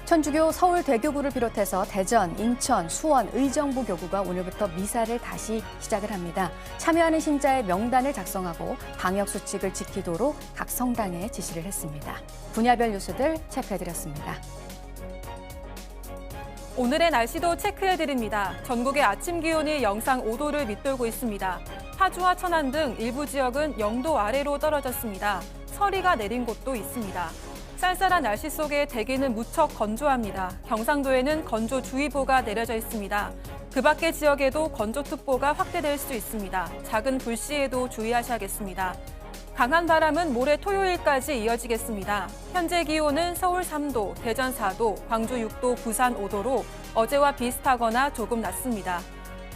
천주교 서울대교구를 비롯해서 대전, 인천, 수원, 의정부 교구가 오늘부터 미사를 다시 시작을 합니다. 참여하는 신자의 명단을 작성하고 방역수칙을 지키도록 각 성당에 지시를 했습니다. 분야별 뉴스들 체크해드렸습니다. 오늘의 날씨도 체크해드립니다. 전국의 아침 기온이 영상 5도를 밑돌고 있습니다. 파주와 천안 등 일부 지역은 0도 아래로 떨어졌습니다. 서리가 내린 곳도 있습니다. 쌀쌀한 날씨 속에 대기는 무척 건조합니다. 경상도에는 건조주의보가 내려져 있습니다. 그 밖의 지역에도 건조특보가 확대될 수 있습니다. 작은 불씨에도 주의하셔야겠습니다. 강한 바람은 모레 토요일까지 이어지겠습니다. 현재 기온은 서울 3도, 대전 4도, 광주 6도, 부산 5도로 어제와 비슷하거나 조금 낮습니다.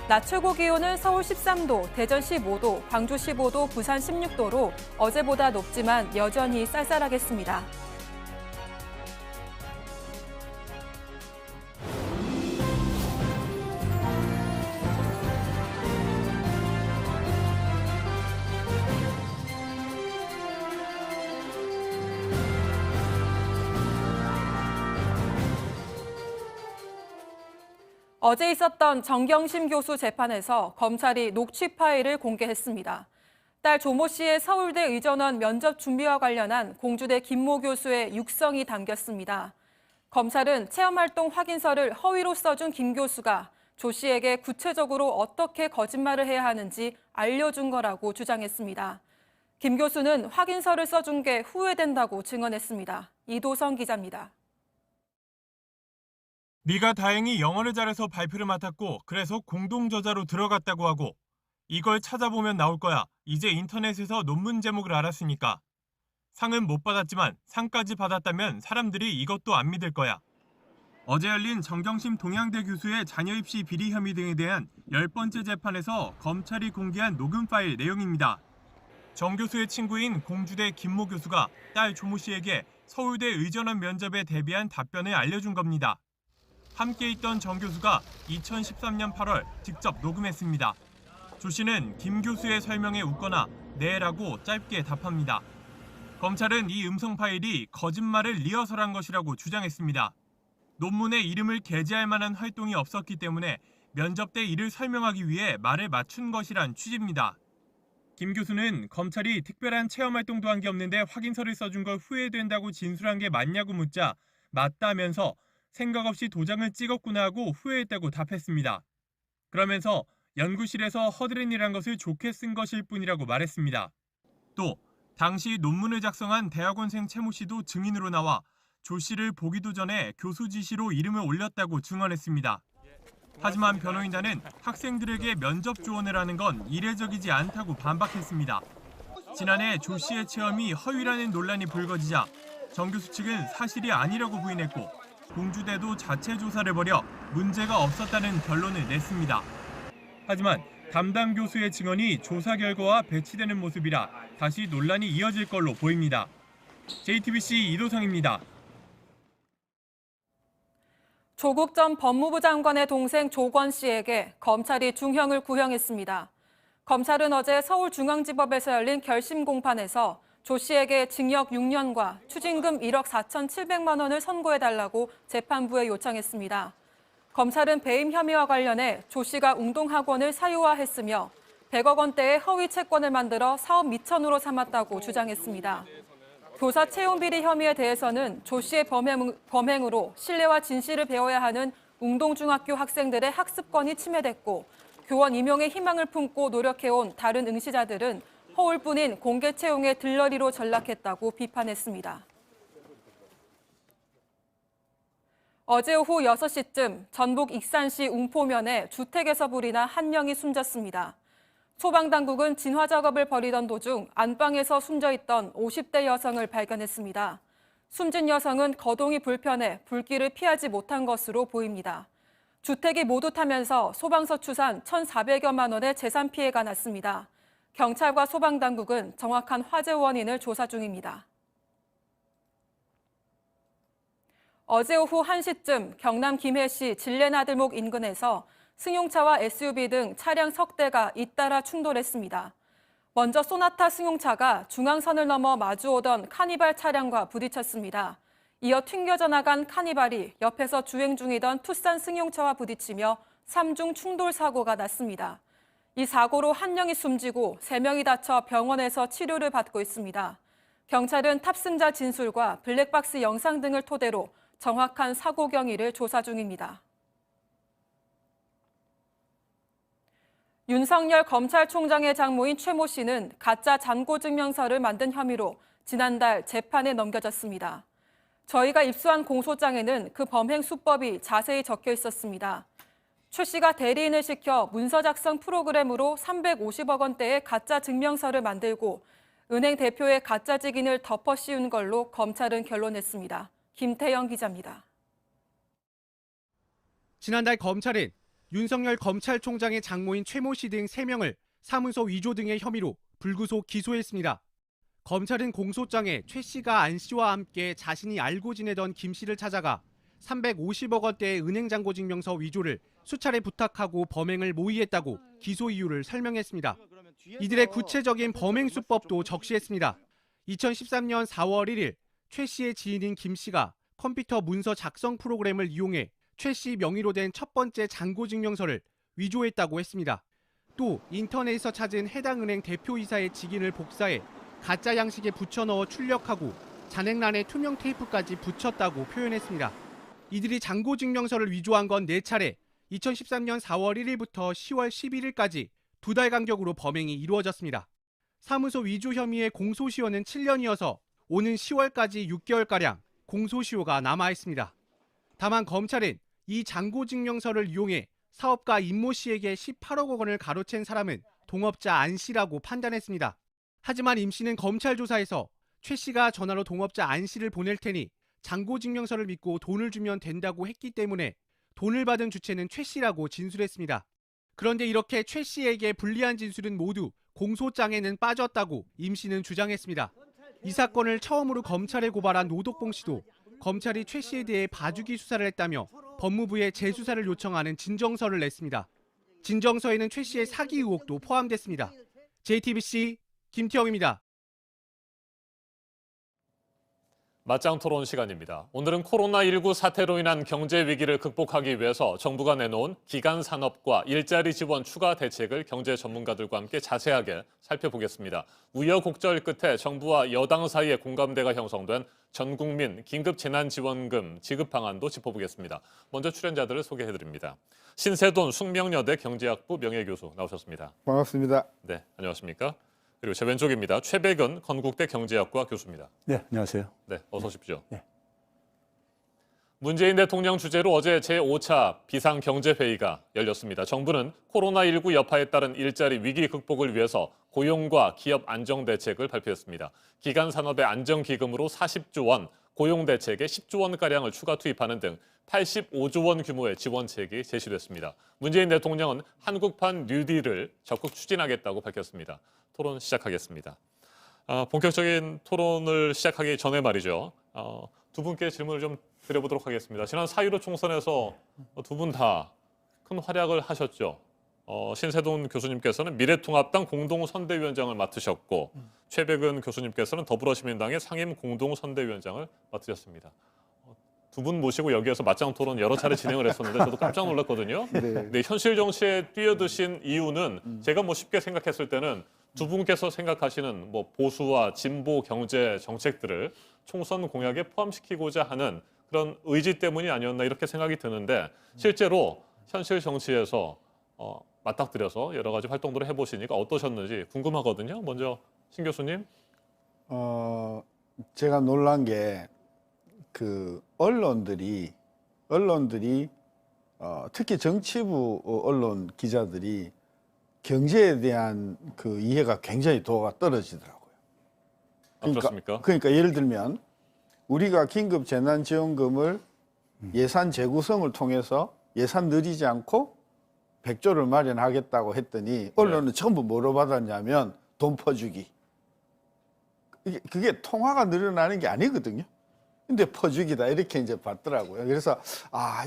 낮 최고 기온은 서울 13도, 대전 15도, 광주 15도, 부산 16도로 어제보다 높지만 여전히 쌀쌀하겠습니다. 어제 있었던 정경심 교수 재판에서 검찰이 녹취 파일을 공개했습니다. 딸 조모 씨의 서울대 의전원 면접 준비와 관련한 공주대 김모 교수의 육성이 담겼습니다. 검찰은 체험활동 확인서를 허위로 써준 김 교수가 조 씨에게 구체적으로 어떻게 거짓말을 해야 하는지 알려준 거라고 주장했습니다. 김 교수는 확인서를 써준 게 후회된다고 증언했습니다. 이도성 기자입니다. 네가 다행히 영어를 잘해서 발표를 맡았고 그래서 공동저자로 들어갔다고 하고 이걸 찾아보면 나올 거야. 이제 인터넷에서 논문 제목을 알았으니까. 상은 못 받았지만 상까지 받았다면 사람들이 이것도 안 믿을 거야. 어제 열린 정경심 동양대 교수의 자녀 입시 비리 혐의 등에 대한 10번째 재판에서 검찰이 공개한 녹음 파일 내용입니다. 정 교수의 친구인 공주대 김모 교수가 딸 조모 씨에게 서울대 의전원 면접에 대비한 답변을 알려준 겁니다. 함께 있던 정 교수가 2013년 8월 직접 녹음했습니다. 조 씨는 김 교수의 설명에 웃거나 네라고 짧게 답합니다. 검찰은 이 음성 파일이 거짓말을 리허설한 것이라고 주장했습니다. 논문에 이름을 게재할 만한 활동이 없었기 때문에 면접 때 이를 설명하기 위해 말을 맞춘 것이란 취지입니다. 김 교수는 검찰이 특별한 체험 활동도 한 게 없는데 확인서를 써준 걸 후회된다고 진술한 게 맞냐고 묻자 맞다면서 생각 없이 도장을 찍었구나 하고 후회했다고 답했습니다. 그러면서 연구실에서 허드렛 일한 것을 좋게 쓴 것일 뿐이라고 말했습니다. 또 당시 논문을 작성한 대학원생 최모 씨도 증인으로 나와 조 씨를 보기도 전에 교수 지시로 이름을 올렸다고 증언했습니다. 하지만 변호인단은 학생들에게 면접 조언을 하는 건 이례적이지 않다고 반박했습니다. 지난해 조 씨의 체험이 허위라는 논란이 불거지자 정 교수 측은 사실이 아니라고 부인했고 공주대도 자체 조사를 벌여 문제가 없었다는 결론을 냈습니다. 하지만 담당 교수의 증언이 조사 결과와 배치되는 모습이라 다시 논란이 이어질 걸로 보입니다. JTBC 이도성입니다. 조국 전 법무부 장관의 동생 조건 씨에게 검찰이 중형을 구형했습니다. 검찰은 어제 서울중앙지법에서 열린 결심 공판에서 조 씨에게 징역 6년과 추징금 1억 4,700만 원을 선고해달라고 재판부에 요청했습니다. 검찰은 배임 혐의와 관련해 조 씨가 웅동학원을 사유화했으며 100억 원대의 허위 채권을 만들어 사업 미천으로 삼았다고 주장했습니다. 교사 채용 비리 혐의에 대해서는 조 씨의 범행으로 신뢰와 진실을 배워야 하는 웅동중학교 학생들의 학습권이 침해됐고 교원 임용에 희망을 품고 노력해온 다른 응시자들은 허울뿐인 공개 채용의 들러리로 전락했다고 비판했습니다. 어제 오후 6시쯤 전북 익산시 웅포면에 주택에서 불이 나 한 명이 숨졌습니다. 소방당국은 진화 작업을 벌이던 도중 안방에서 숨져있던 50대 여성을 발견했습니다. 숨진 여성은 거동이 불편해 불길을 피하지 못한 것으로 보입니다. 주택이 모두 타면서 소방서 추산 1,400여만 원의 재산 피해가 났습니다. 경찰과 소방당국은 정확한 화재 원인을 조사 중입니다. 어제 오후 1시쯤 경남 김해시 진례나들목 인근에서 승용차와 SUV 등 차량 석 대가 잇따라 충돌했습니다. 먼저 소나타 승용차가 중앙선을 넘어 마주오던 카니발 차량과 부딪혔습니다. 이어 튕겨져 나간 카니발이 옆에서 주행 중이던 투싼 승용차와 부딪히며 3중 충돌 사고가 났습니다. 이 사고로 1명이 숨지고 3명이 다쳐 병원에서 치료를 받고 있습니다. 경찰은 탑승자 진술과 블랙박스 영상 등을 토대로 정확한 사고 경위를 조사 중입니다. 윤석열 검찰총장의 장모인 최모 씨는 가짜 잔고증명서를 만든 혐의로 지난달 재판에 넘겨졌습니다. 저희가 입수한 공소장에는 그 범행 수법이 자세히 적혀 있었습니다. 최 씨가 대리인을 시켜 문서 작성 프로그램으로 350억 원대의 가짜 증명서를 만들고 은행 대표의 가짜 직인을 덮어 씌운 걸로 검찰은 결론냈습니다. 김태영 기자입니다. 지난달 검찰은 윤석열 검찰총장의 장모인 최모 씨 등 3명을 사문서 위조 등의 혐의로 불구속 기소했습니다. 검찰은 공소장에 최 씨가 안 씨와 함께 자신이 알고 지내던 김 씨를 찾아가 350억 원대의 은행 잔고 증명서 위조를 수차례 부탁하고 범행을 모의했다고 기소 이유를 설명했습니다. 이들의 구체적인 범행 수법도 적시했습니다. 2013년 4월 1일 최 씨의 지인인 김 씨가 컴퓨터 문서 작성 프로그램을 이용해 최 씨 명의로 된 첫 번째 잔고 증명서를 위조했다고 했습니다. 또 인터넷에서 찾은 해당 은행 대표이사의 직인을 복사해 가짜 양식에 붙여넣어 출력하고 잔액란에 투명 테이프까지 붙였다고 표현했습니다. 이들이 잔고 증명서를 위조한 건 4차례, 2013년 4월 1일부터 10월 11일까지 2달 간격으로 범행이 이루어졌습니다. 사무소 위조 혐의의 공소시효는 7년이어서 오는 10월까지 6개월가량 공소시효가 남아있습니다. 다만 검찰은 이 잔고 증명서를 이용해 사업가 임모 씨에게 18억 원을 가로챈 사람은 동업자 안 씨라고 판단했습니다. 하지만 임 씨는 검찰 조사에서 최 씨가 전화로 동업자 안 씨를 보낼 테니 잔고 증명서를 믿고 돈을 주면 된다고 했기 때문에 돈을 받은 주체는 최 씨라고 진술했습니다. 그런데 이렇게 최 씨에게 불리한 진술은 모두 공소장에는 빠졌다고 임 씨는 주장했습니다. 이 사건을 처음으로 검찰에 고발한 노덕봉 씨도 검찰이 최 씨에 대해 봐주기 수사를 했다며 법무부에 재수사를 요청하는 진정서를 냈습니다. 진정서에는 최 씨의 사기 의혹도 포함됐습니다. JTBC 김태영입니다. 맞짱 토론 시간입니다. 오늘은 코로나19 사태로 인한 경제 위기를 극복하기 위해서 정부가 내놓은 기간 산업과 일자리 지원 추가 대책을 경제 전문가들과 함께 자세하게 살펴보겠습니다. 우여곡절 끝에 정부와 여당 사이에 공감대가 형성된 전국민 긴급재난지원금 지급 방안도 짚어보겠습니다. 먼저 출연자들을 소개해드립니다. 신세돈 숙명여대 경제학부 명예교수 나오셨습니다. 반갑습니다. 네, 안녕하십니까? 그리고 제 왼쪽입니다. 최백은 건국대 경제학과 교수입니다. 네, 안녕하세요. 네, 어서 오십시오. 네. 문재인 대통령 주재로 어제 제5차 비상경제회의가 열렸습니다. 정부는 코로나19 여파에 따른 일자리 위기 극복을 위해서 고용과 기업 안정 대책을 발표했습니다. 기간 산업의 안정기금으로 40조 원, 고용 대책에 10조 원가량을 추가 투입하는 등 85조 원 규모의 지원책이 제시됐습니다. 문재인 대통령은 한국판 뉴딜을 적극 추진하겠다고 밝혔습니다. 토론 시작하겠습니다. 본격적인 토론을 시작하기 전에 말이죠. 두 분께 질문을 좀 드려보도록 하겠습니다. 지난 4.15 총선에서 두 분 다 큰 활약을 하셨죠. 신세돈 교수님께서는 미래통합당 공동선대위원장을 맡으셨고 최백은 교수님께서는 더불어시민당의 상임 공동선대위원장을 맡으셨습니다. 두 분 모시고 여기에서 맞짱 토론 여러 차례 진행을 했었는데 저도 깜짝 놀랐거든요. 네, 현실 정치에 뛰어드신 이유는 제가 쉽게 생각했을 때는 두 분께서 생각하시는 보수와 진보 경제 정책들을 총선 공약에 포함시키고자 하는 그런 의지 때문이 아니었나 이렇게 생각이 드는데 실제로 현실 정치에서 맞닥뜨려서 여러 가지 활동들을 해보시니까 어떠셨는지 궁금하거든요. 먼저 신 교수님. 제가 놀란 게 언론들이 특히 정치부 언론 기자들이 경제에 대한 이해가 굉장히 도가 떨어지더라고요. 그러니까 예를 들면 우리가 긴급 재난지원금을 예산 재구성을 통해서 예산 늘리지 않고 100조를 마련하겠다고 했더니 언론은 전부 뭐로 받았냐면 돈 퍼주기. 그게 통화가 늘어나는 게 아니거든요. 근데 퍼주기다 이렇게 이제 봤더라고요. 그래서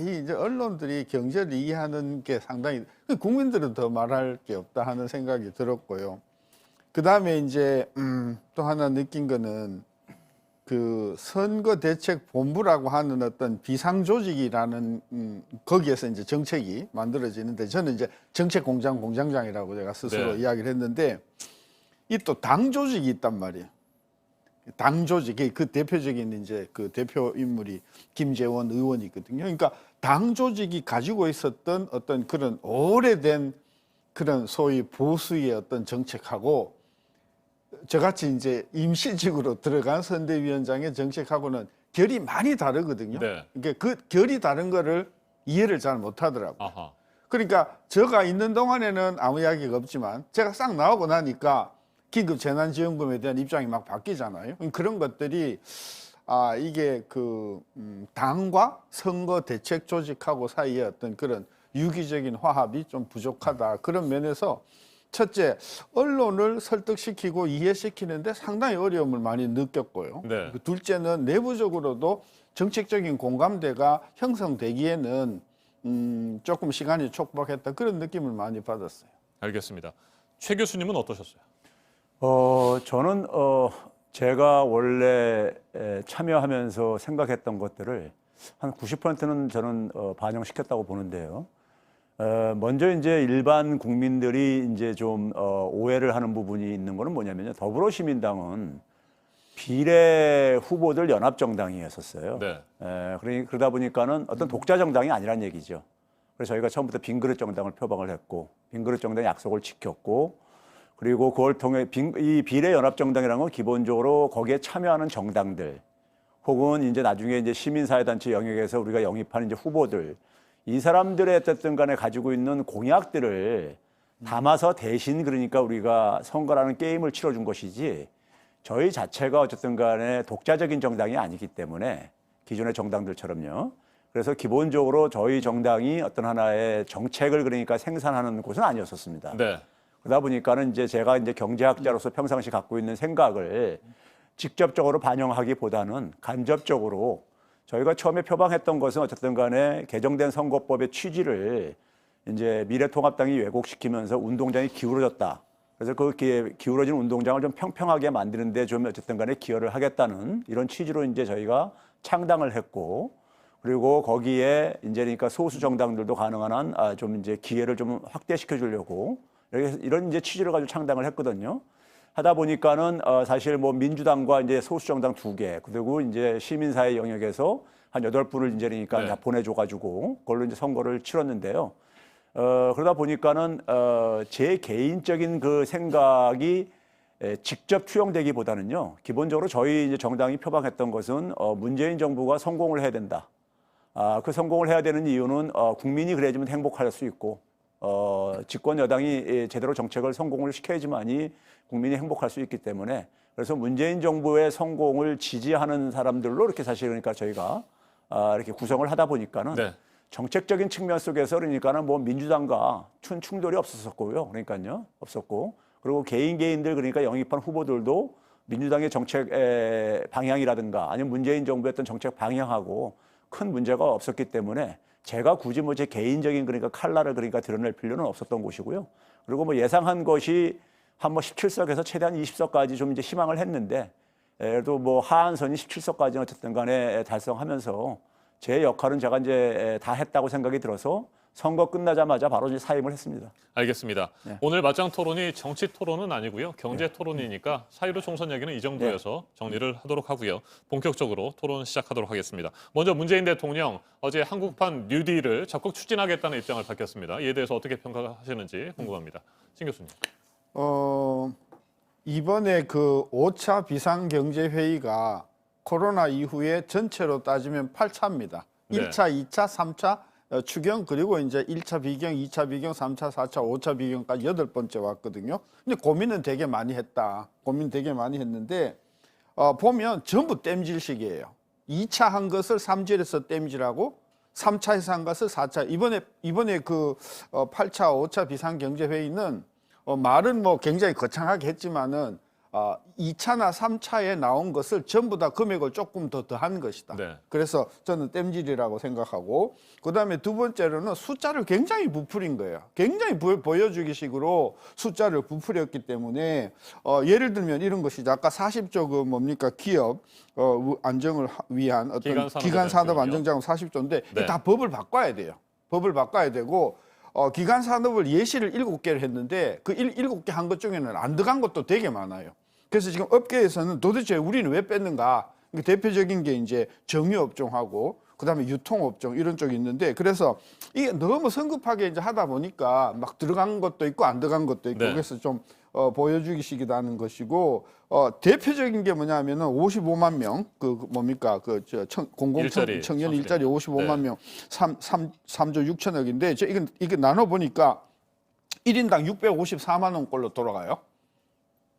이제 언론들이 경제를 이해하는 게 상당히 국민들은 더 말할 게 없다 하는 생각이 들었고요. 그 다음에 이제 또 하나 느낀 거는 그 선거대책본부라고 하는 어떤 비상조직이라는 거기에서 이제 정책이 만들어지는데 저는 이제 정책공장장이라고 제가 스스로 네. 이야기를 했는데 이 또 당조직이 있단 말이에요. 당조직 그 대표적인 이제 그 대표 인물이 김재원 의원이거든요. 그러니까 당조직이 가지고 있었던 어떤 그런 오래된 그런 소위 보수의 어떤 정책하고 저같이 이제 임시직으로 들어간 선대위원장의 정책하고는 결이 많이 다르거든요. 네. 그러니까 그 결이 다른 거를 이해를 잘 못하더라고요. 아하. 그러니까 제가 있는 동안에는 아무 이야기가 없지만 제가 싹 나오고 나니까 긴급 재난지원금에 대한 입장이 막 바뀌잖아요. 그런 것들이 이게 그 당과 선거 대책 조직하고 사이에 어떤 그런 유기적인 화합이 좀 부족하다. 그런 면에서 첫째, 언론을 설득시키고 이해시키는데 상당히 어려움을 많이 느꼈고요. 네. 둘째는 내부적으로도 정책적인 공감대가 형성되기에는 조금 시간이 촉박했다. 그런 느낌을 많이 받았어요. 알겠습니다. 최 교수님은 어떠셨어요? 저는 제가 원래 참여하면서 생각했던 것들을 한 90%는 저는 반영시켰다고 보는데요. 먼저 이제 일반 국민들이 이제 좀 오해를 하는 부분이 있는 거는 뭐냐면요. 더불어시민당은 비례 후보들 연합정당이었었어요. 네. 그러다 보니까는 어떤 독자 정당이 아니란 얘기죠. 그래서 저희가 처음부터 빈그릇 정당을 표방을 했고, 빈그릇 정당의 약속을 지켰고, 그리고 그걸 통해 이 비례 연합정당이라는 건 기본적으로 거기에 참여하는 정당들, 혹은 이제 나중에 이제 시민사회단체 영역에서 우리가 영입하는 이제 후보들, 이 사람들의 어쨌든 간에 가지고 있는 공약들을 담아서 대신 그러니까 우리가 선거라는 게임을 치러준 것이지 저희 자체가 어쨌든 간에 독자적인 정당이 아니기 때문에 기존의 정당들처럼요. 그래서 기본적으로 저희 정당이 어떤 하나의 정책을 그러니까 생산하는 곳은 아니었었습니다. 네. 그러다 보니까는 이제 제가 이제 경제학자로서 평상시 갖고 있는 생각을 직접적으로 반영하기보다는 간접적으로 저희가 처음에 표방했던 것은 어쨌든 간에 개정된 선거법의 취지를 이제 미래통합당이 왜곡시키면서 운동장이 기울어졌다. 그래서 그 기울어진 운동장을 좀 평평하게 만드는데 좀 어쨌든 간에 기여를 하겠다는 이런 취지로 이제 저희가 창당을 했고, 그리고 거기에 이제 그러니까 소수 정당들도 가능한 한 좀 이제 기회를 좀 확대시켜 주려고 이런 이제 취지를 가지고 창당을 했거든요. 하다 보니까는 사실 뭐 민주당과 이제 소수 정당 2개, 그리고 이제 시민사회 영역에서 한 8분을 이제 그러니까 네. 다 보내줘가지고 그걸로 이제 선거를 치렀는데요. 그러다 보니까는 제 개인적인 그 생각이 직접 투영되기보다는요. 기본적으로 저희 이제 정당이 표방했던 것은 문재인 정부가 성공을 해야 된다. 그 성공을 해야 되는 이유는 국민이 그래야지만 행복할 수 있고 집권 여당이 제대로 정책을 성공을 시켜야지만이 국민이 행복할 수 있기 때문에 그래서 문재인 정부의 성공을 지지하는 사람들로 이렇게 사실 그러니까 저희가 이렇게 구성을 하다 보니까는 네. 정책적인 측면 속에서 그러니까는 뭐 민주당과 충돌이 없었고요. 그러니까요. 없었고 그리고 개인들 그러니까 영입한 후보들도 민주당의 정책 방향이라든가 아니면 문재인 정부의 어떤 정책 방향하고 큰 문제가 없었기 때문에 제가 굳이 뭐 제 개인적인 그러니까 칼날을 그러니까 드러낼 필요는 없었던 것이고요. 그리고 뭐 예상한 것이 한 뭐 17석에서 최대한 20석까지 좀 이제 희망을 했는데 그래도 뭐 하한선이 17석까지는 어쨌든 간에 달성하면서 제 역할은 제가 이제 다 했다고 생각이 들어서 선거 끝나자마자 바로 이제 사임을 했습니다. 알겠습니다. 네. 오늘 맞짱 토론이 정치 토론은 아니고요. 경제 토론이니까 사유로 총선 얘기는 이 정도에서 정리를 하도록 하고요. 본격적으로 토론 시작하도록 하겠습니다. 먼저 문재인 대통령 어제 한국판 뉴딜을 적극 추진하겠다는 입장을 밝혔습니다. 이에 대해서 어떻게 평가하시는지 궁금합니다. 신 교수님. 이번에 그 5차 비상경제회의가 코로나 이후에 전체로 따지면 8차입니다. 네. 1차, 2차, 3차 추경 그리고 이제 1차 비경, 2차 비경, 3차, 4차, 5차 비경까지 8번째 왔거든요. 근데 고민은 되게 많이 했다. 고민 되게 많이 했는데 보면 전부 땜질식이에요. 2차 한 것을 3절에서 땜질하고 3차에서 한 것을 4차. 이번에 그 8차, 5차 비상경제회의는 말은 뭐 굉장히 거창하게 했지만은 2차나 3차에 나온 것을 전부 다 금액을 조금 더 더한 것이다. 네. 그래서 저는 땜질이라고 생각하고 그다음에 두 번째로는 숫자를 굉장히 부풀린 거예요. 굉장히 보여주기식으로 숫자를 부풀렸기 때문에 예를 들면 이런 것이죠. 아까 40조 그 뭡니까 기업 안정을 위한 어떤 기간 산업 안정자금 40조인데 네. 다 법을 바꿔야 돼요. 법을 바꿔야 되고 기간 산업을 예시를 7개를 했는데 그 7개 한 것 중에는 안 들어간 것도 되게 많아요. 그래서 지금 업계에서는 도대체 우리는 왜 뺐는가? 대표적인 게 이제 정유업종하고 그다음에 유통업종 이런 쪽이 있는데 그래서 이게 너무 성급하게 이제 하다 보니까 막 들어간 것도 있고 안 들어간 것도 있고 네. 그래서 좀 보여주기식이다 하는 것이고 대표적인 게 뭐냐면은 55만 명 그 뭡니까 공공 청년 일자리 55만 명 3조 6천억인데 이게 나눠 보니까 1인당 654만 원꼴로 돌아가요.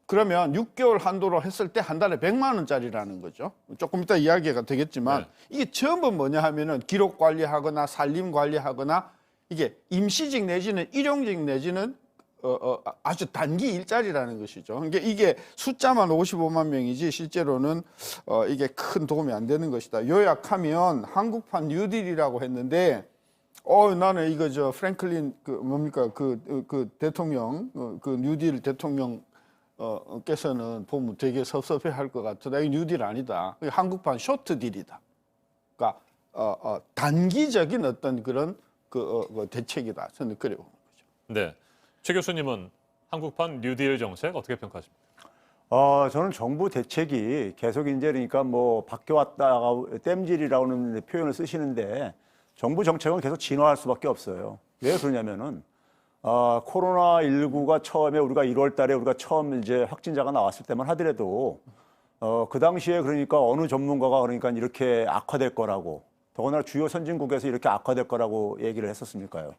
그러면 6개월 한도로 했을 때 한 달에 100만 원짜리라는 거죠. 조금 이따 이야기가 되겠지만 네. 이게 전부 뭐냐 하면은 기록 관리하거나 살림 관리하거나 이게 임시직 내지는 일용직 내지는 아주 단기 일자리라는 것이죠. 그러니까 이게 숫자만 55만 명이지 실제로는 이게 큰 도움이 안 되는 것이다. 요약하면 한국판 뉴딜이라고 했는데 나는 이거 프랭클린 그 대통령 그 뉴딜 대통령 께서는 보면 되게 섭섭해할 것 같다. 이 뉴딜 아니다. 한국판 쇼트 딜이다. 그러니까 단기적인 어떤 그런 대책이다. 저는 그래 보는 거죠. 네, 최 교수님은 한국판 뉴딜 정책 어떻게 평가하십니까? 저는 정부 대책이 계속 이제 그러니까 뭐 바뀌어왔다가 땜질이라는 표현을 쓰시는데 정부 정책은 계속 진화할 수밖에 없어요. 왜 그러냐면은 코로나19가 처음에 우리가 1월 달에 우리가 처음 이제 확진자가 나왔을 때만 하더라도 그 당시에 그러니까 어느 전문가가 그러니까 이렇게 악화될 거라고 더구나 주요 선진국에서 이렇게 악화될 거라고 얘기를 했었습니까요?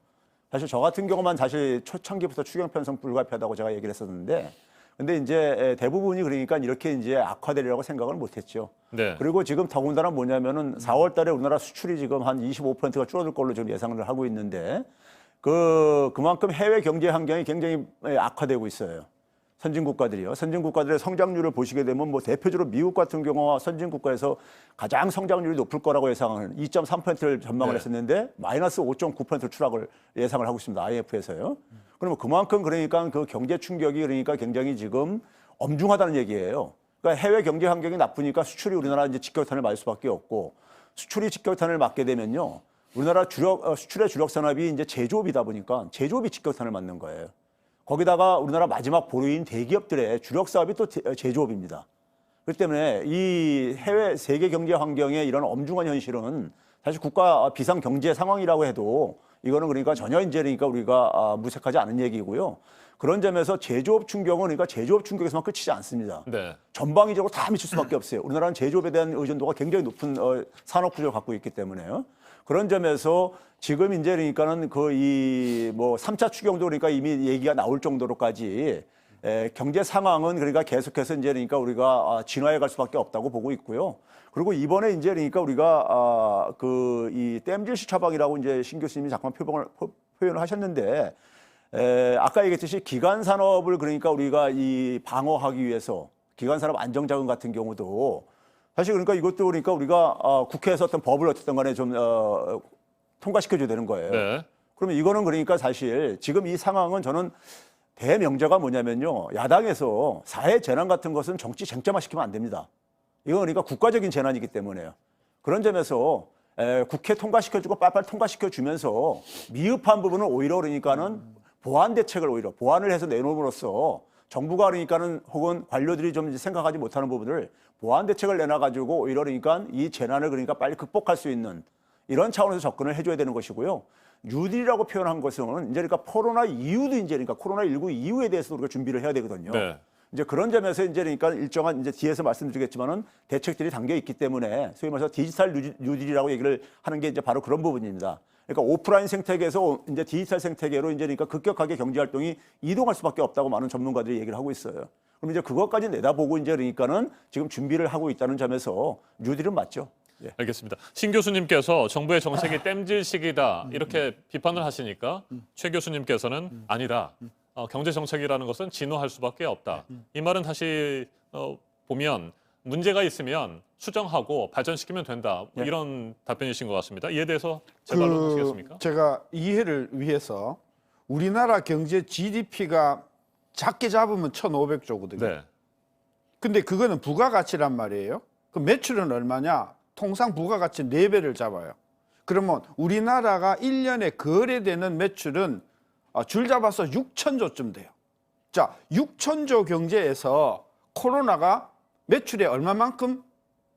사실 저 같은 경우만 사실 초창기부터 추경 편성 불가피하다고 제가 얘기를 했었는데 근데 이제 대부분이 그러니까 이렇게 이제 악화되리라고 생각을 못 했죠. 네. 그리고 지금 더군다나 뭐냐면은 4월 달에 우리나라 수출이 지금 한 25%가 줄어들 걸로 지금 예상을 하고 있는데 그만큼 해외 경제 환경이 굉장히 악화되고 있어요. 선진국가들이요. 선진국가들의 성장률을 보시게 되면 뭐 대표적으로 미국 같은 경우와 선진국가에서 가장 성장률이 높을 거라고 예상하는 2.3%를 전망을 네. 했었는데 마이너스 5.9% 추락을 예상을 하고 있습니다. IMF에서요. 그러면 그만큼 그러니까 그 경제 충격이 그러니까 굉장히 지금 엄중하다는 얘기예요. 그러니까 해외 경제 환경이 나쁘니까 수출이 우리나라 이제 직격탄을 맞을 수밖에 없고 수출이 직격탄을 맞게 되면요. 우리나라 수출의 주력 산업이 이제 제조업이다 보니까 제조업이 직격탄을 맞는 거예요. 거기다가 우리나라 마지막 보루인 대기업들의 주력 사업이 또 제조업입니다. 그렇기 때문에 이 해외 세계 경제 환경의 이런 엄중한 현실은 사실 국가 비상 경제 상황이라고 해도 이거는 그러니까 전혀 이제 그러니까 우리가 무색하지 않은 얘기고요. 그런 점에서 제조업 충격은 그러니까 제조업 충격에서만 끝이지 않습니다. 네. 전방위적으로 다 미칠 수밖에 없어요. 우리나라는 제조업에 대한 의존도가 굉장히 높은 산업 구조를 갖고 있기 때문에요. 그런 점에서 지금 이제 그러니까는 뭐 3차 추경도 그러니까 이미 얘기가 나올 정도로까지 경제 상황은 그러니까 계속해서 이제 그러니까 우리가 진화해 갈 수밖에 없다고 보고 있고요. 그리고 이번에 이제 그러니까 우리가 이 땜질식 처방이라고 이제 신 교수님이 잠깐 표현을 하셨는데 아까 얘기했듯이 기간 산업을 그러니까 우리가 이 방어하기 위해서 기간 산업 안정자금 같은 경우도 사실 그러니까 이것도 그러니까 우리가 국회에서 어떤 법을 어쨌든 간에 좀 통과시켜줘야 되는 거예요. 네. 그러면 이거는 그러니까 사실 지금 이 상황은 저는 대명제가 뭐냐면요. 야당에서 사회 재난 같은 것은 정치 쟁점화시키면 안 됩니다. 이건 그러니까 국가적인 재난이기 때문에요. 그런 점에서 국회 통과시켜주고 빨리빨리 통과시켜주면서 미흡한 부분은 오히려 그러니까는 보완 대책을 오히려 보완을 해서 내놓음으로써 정부가 그러니까는 혹은 관료들이 좀 생각하지 못하는 부분을 보완 대책을 내놔가지고 오히려 그러니까 이 재난을 그러니까 빨리 극복할 수 있는 이런 차원에서 접근을 해줘야 되는 것이고요. 뉴딜이라고 표현한 것은 이제 그러니까 코로나 이후도 이제 그러니까 코로나19 이후에 대해서 우리가 준비를 해야 되거든요. 네. 이제 그런 점에서 이제 그러니까 일정한 이제 뒤에서 말씀드리겠지만은 대책들이 담겨 있기 때문에 소위 말해서 디지털 뉴딜이라고 얘기를 하는 게 이제 바로 그런 부분입니다. 그러니까 오프라인 생태계에서 이제 디지털 생태계로 이제 그러니까 급격하게 경제 활동이 이동할 수밖에 없다고 많은 전문가들이 얘기를 하고 있어요. 그럼 이제 그것까지 내다보고 이제 그러니까는 지금 준비를 하고 있다는 점에서 뉴딜은 맞죠. 예. 알겠습니다. 신 교수님께서 정부의 정책이 땜질식이다 이렇게 비판을 하시니까 최 교수님께서는 아니다. 경제 정책이라는 것은 진화할 수밖에 없다. 이 말은 다시 보면 문제가 있으면 수정하고 발전시키면 된다. 뭐 이런 답변이신 것 같습니다. 이에 대해서 제 말로 하시겠습니까? 제가 이해를 위해서 우리나라 경제 GDP가 작게 잡으면 1,500조거든요. 네. 근데 그거는 부가가치란 말이에요. 그 매출은 얼마냐? 통상 부가가치 4배를 잡아요. 그러면 우리나라가 1년에 거래되는 매출은 줄 잡아서 6천조쯤 돼요. 자, 6천조 경제에서 코로나가 매출에 얼마만큼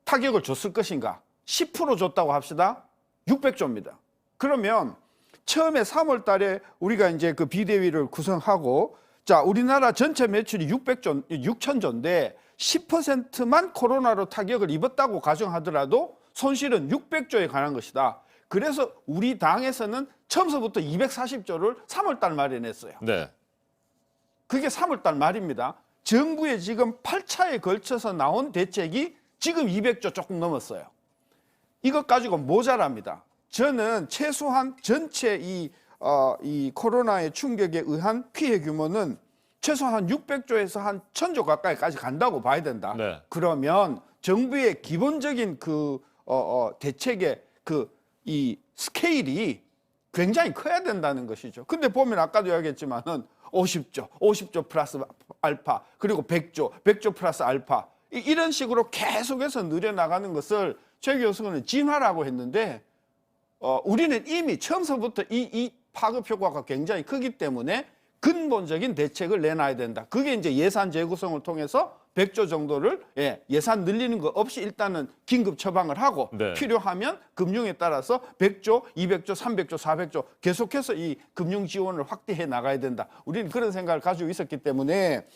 타격을 줬을 것인가? 10% 줬다고 합시다. 600조입니다. 그러면 처음에 3월 달에 우리가 이제 그 비대위를 구성하고 자, 우리나라 전체 매출이 6천조인데 10%만 코로나로 타격을 입었다고 가정하더라도 손실은 600조에 관한 것이다. 그래서 우리 당에서는 처음서부터 240조를 3월 달 말에 냈어요. 네. 그게 3월 달 말입니다. 정부의 지금 8차에 걸쳐서 나온 대책이 지금 200조 조금 넘었어요. 이것 가지고 모자랍니다. 저는 최소한 전체 이 코로나의 충격에 의한 피해 규모는 최소한 600조에서 한 1,000조 가까이까지 간다고 봐야 된다. 네. 그러면 정부의 기본적인 대책의 이 스케일이 굉장히 커야 된다는 것이죠. 근데 보면 아까도 이야기했지만은 50조 플러스 알파, 그리고 100조 플러스 알파 이런 식으로 계속해서 늘어나가는 것을 최 교수는 진화라고 했는데 우리는 이미 처음서부터 이 파급 효과가 굉장히 크기 때문에 근본적인 대책을 내놔야 된다. 그게 이제 예산 재구성을 통해서 100조 정도를 예산 늘리는 거 없이 일단은 긴급 처방을 하고 네. 필요하면 금융에 따라서 100조, 200조, 300조, 400조 계속해서 이 금융 지원을 확대해 나가야 된다. 우리는 그런 생각을 가지고 있었기 때문에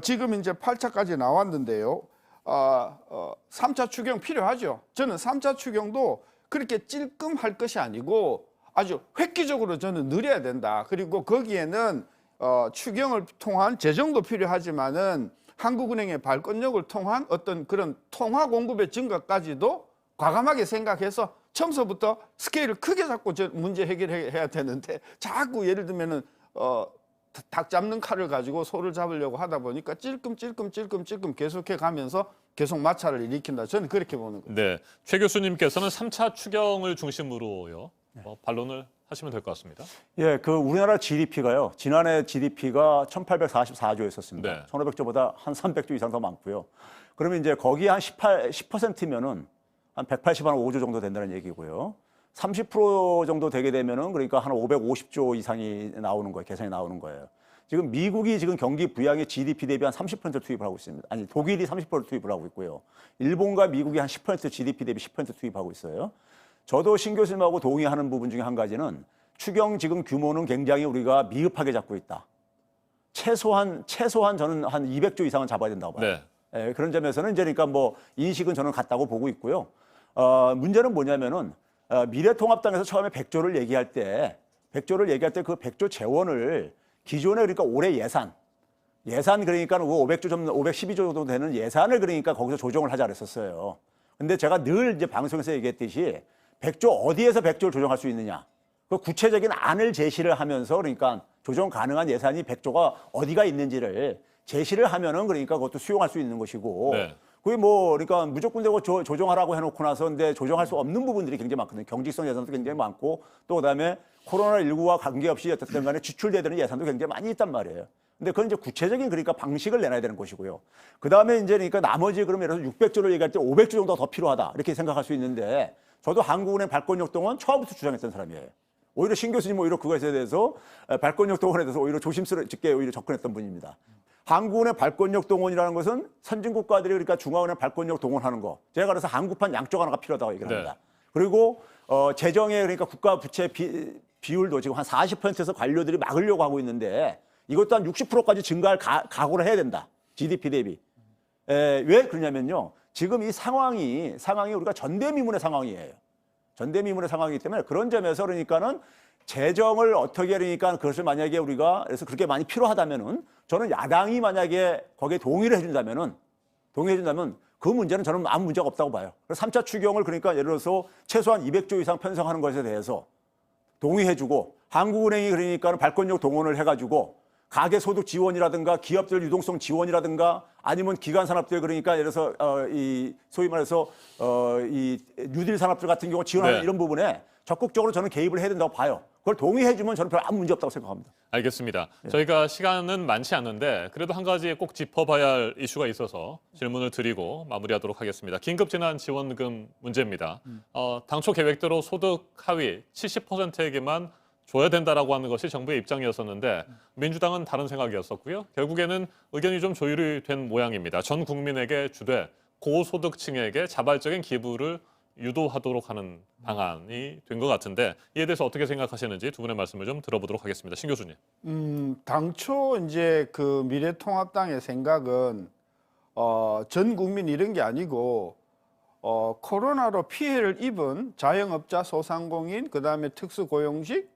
지금 이제 8차까지 나왔는데요. 3차 추경 필요하죠. 저는 3차 추경도 그렇게 찔끔할 것이 아니고 아주 획기적으로 저는 늘려야 된다. 그리고 거기에는 추경을 통한 재정도 필요하지만은 한국은행의 발권력을 통한 어떤 그런 통화 공급의 증가까지도 과감하게 생각해서 처음서부터 스케일을 크게 잡고 문제 해결해야 되는데 자꾸 예를 들면은 닭 잡는 칼을 가지고 소를 잡으려고 하다 보니까 찔끔 계속해 가면서 계속 마찰을 일으킨다. 저는 그렇게 보는 거예요. 네, 최 교수님께서는 3차 추경을 중심으로요. 반론을 하시면 될 것 같습니다. 예, 그 우리나라 GDP가요. 지난해 GDP가 1,844조였었습니다. 네. 1,500조보다 한 300조 이상 더 많고요. 그러면 이제 거기 한 10%면은 한 185조 정도 된다는 얘기고요. 30% 정도 되게 되면은 그러니까 한 550조 이상이 나오는 거예요. 계산이 나오는 거예요. 지금 미국이 지금 경기 부양의 GDP 대비 한 30% 투입을 하고 있습니다. 아니, 독일이 30% 투입을 하고 있고요. 일본과 미국이 한 10% GDP 대비 10% 투입하고 있어요. 저도 신 교수님하고 동의하는 부분 중에 한 가지는 추경 지금 규모는 굉장히 우리가 미흡하게 잡고 있다. 최소한 저는 한 200조 이상은 잡아야 된다고 봐요. 네. 예, 그런 점에서는 이제 그러니까 뭐 인식은 저는 같다고 보고 있고요. 문제는 뭐냐면은 미래통합당에서 처음에 100조를 얘기할 때 그 100조 재원을 기존에 그러니까 올해 예산 그러니까 512조 정도 되는 예산을 그러니까 거기서 조정을 하자 그랬었어요. 근데 제가 늘 이제 방송에서 얘기했듯이 100조 어디에서 100조를 조정할 수 있느냐. 그 구체적인 안을 제시를 하면서 그러니까 조정 가능한 예산이 100조가 어디가 있는지를 제시를 하면은 그러니까 그것도 수용할 수 있는 것이고. 네. 그게 뭐 그러니까 무조건 되고 조정하라고 해놓고 나서 근데 조정할 수 없는 부분들이 굉장히 많거든요. 경직성 예산도 굉장히 많고 또 그다음에 코로나19와 관계없이 어쨌든 간에 지출돼야 되는 예산도 굉장히 많이 있단 말이에요. 근데 그건 이제 구체적인 그러니까 방식을 내놔야 되는 것이고요. 그다음에 이제 그러니까 나머지 그러면 예를 들어서 600조를 얘기할 때 500조 정도 더 필요하다 이렇게 생각할 수 있는데 저도 한국은행 발권력 동원 처음부터 주장했던 사람이에요. 오히려 신 교수님 오히려 그것에 대해서 발권력 동원에 대해서 오히려 조심스럽게 오히려 접근했던 분입니다. 한국은행 발권력 동원이라는 것은 선진국가들이 그러니까 중앙은행 발권력 동원하는 거. 제가 그래서 한국판 양쪽 하나가 필요하다고 얘기를 합니다. 그리고 재정의 그러니까 국가 부채 비율도 지금 한 40%에서 관료들이 막으려고 하고 있는데 이것도 한 60%까지 증가할 각오를 해야 된다. GDP 대비. 왜 그러냐면요. 지금 이 상황이 우리가 전대미문의 상황이에요. 전대미문의 상황이기 때문에 그런 점에서 그러니까는 재정을 어떻게 그러니까 그것을 만약에 우리가 그래서 그렇게 많이 필요하다면은 저는 야당이 만약에 거기에 동의를 해준다면 그 문제는 저는 아무 문제가 없다고 봐요. 그래서 3차 추경을 그러니까 예를 들어서 최소한 200조 이상 편성하는 것에 대해서 동의해주고 한국은행이 그러니까 발권력 동원을 해가지고 가계 소득 지원이라든가 기업들 유동성 지원이라든가 아니면 기간 산업들 그러니까 예를 들어서 이 소위 말해서 이 뉴딜 산업들 같은 경우 지원하는 네. 이런 부분에 적극적으로 저는 개입을 해야 된다고 봐요. 그걸 동의해주면 저는 별 아무 문제 없다고 생각합니다. 알겠습니다. 저희가 시간은 많지 않는데 그래도 한 가지 꼭 짚어봐야 할 이슈가 있어서 질문을 드리고 마무리하도록 하겠습니다. 긴급재난지원금 문제입니다. 당초 계획대로 소득 하위 70%에게만 줘야 된다라고 하는 것이 정부의 입장이었었는데 민주당은 다른 생각이었었고요. 결국에는 의견이 좀 조율이 된 모양입니다. 전 국민에게 주되 고소득층에게 자발적인 기부를 유도하도록 하는 방안이 된 것 같은데 이에 대해서 어떻게 생각하시는지 두 분의 말씀을 좀 들어보도록 하겠습니다. 신 교수님. 당초 이제 그 미래통합당의 생각은 전 국민 이런 게 아니고 코로나로 피해를 입은 자영업자, 소상공인, 그다음에 특수고용직,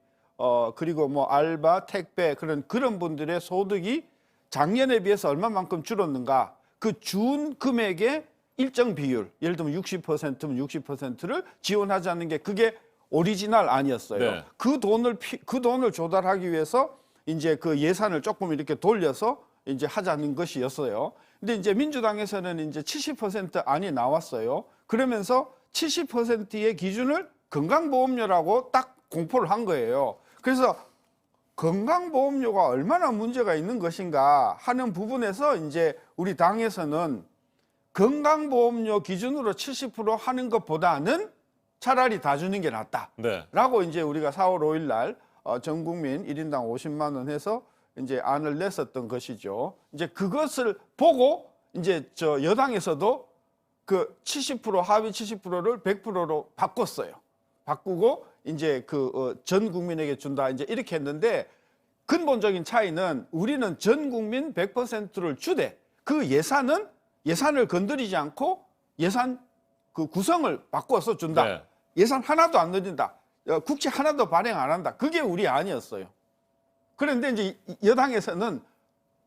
그리고 뭐 알바, 택배 그런 분들의 소득이 작년에 비해서 얼마만큼 줄었는가 그 준 금액의 일정 비율, 예를 들면 60%면 60%를 지원하자는 게 그게 오리지널 아니었어요. 네. 그 돈을 조달하기 위해서 이제 그 예산을 조금 이렇게 돌려서 이제 하자는 것이었어요. 근데 이제 민주당에서는 이제 70% 안이 나왔어요. 그러면서 70%의 기준을 건강보험료라고 딱 공포를 한 거예요. 그래서 건강보험료가 얼마나 문제가 있는 것인가 하는 부분에서 이제 우리 당에서는 건강보험료 기준으로 70% 하는 것보다는 차라리 다 주는 게 낫다라고 이제 우리가 4월 5일 날 전 국민 1인당 50만 원 해서 이제 안을 냈었던 것이죠. 이제 그것을 보고 이제 저 여당에서도 그 70% 하위 70%를 100%로 바꿨어요. 바꾸고 이제 그 전 국민에게 준다 이제 이렇게 했는데 근본적인 차이는 우리는 전 국민 100%를 주되 그 예산을 건드리지 않고 예산 그 구성을 바꿔서 준다. 네. 예산 하나도 안 늘린다. 국채 하나도 발행 안 한다. 그게 우리 안이었어요. 그런데 이제 여당에서는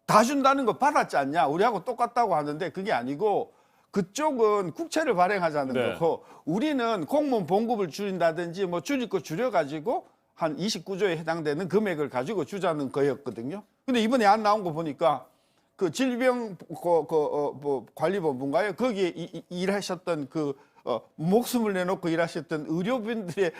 다 준다는 거 받았지 않냐. 우리하고 똑같다고 하는데 그게 아니고 그쪽은 국채를 발행하자는 네. 거고 우리는 공무원 봉급을 줄인다든지 뭐 줄일 거 줄여가지고 한 29조에 해당되는 금액을 가지고 주자는 거였거든요. 근데 이번에 안 나온 거 보니까 그 질병관리본부인가요? 거기에 일하셨던 그 목숨을 내놓고 일하셨던 의료진들의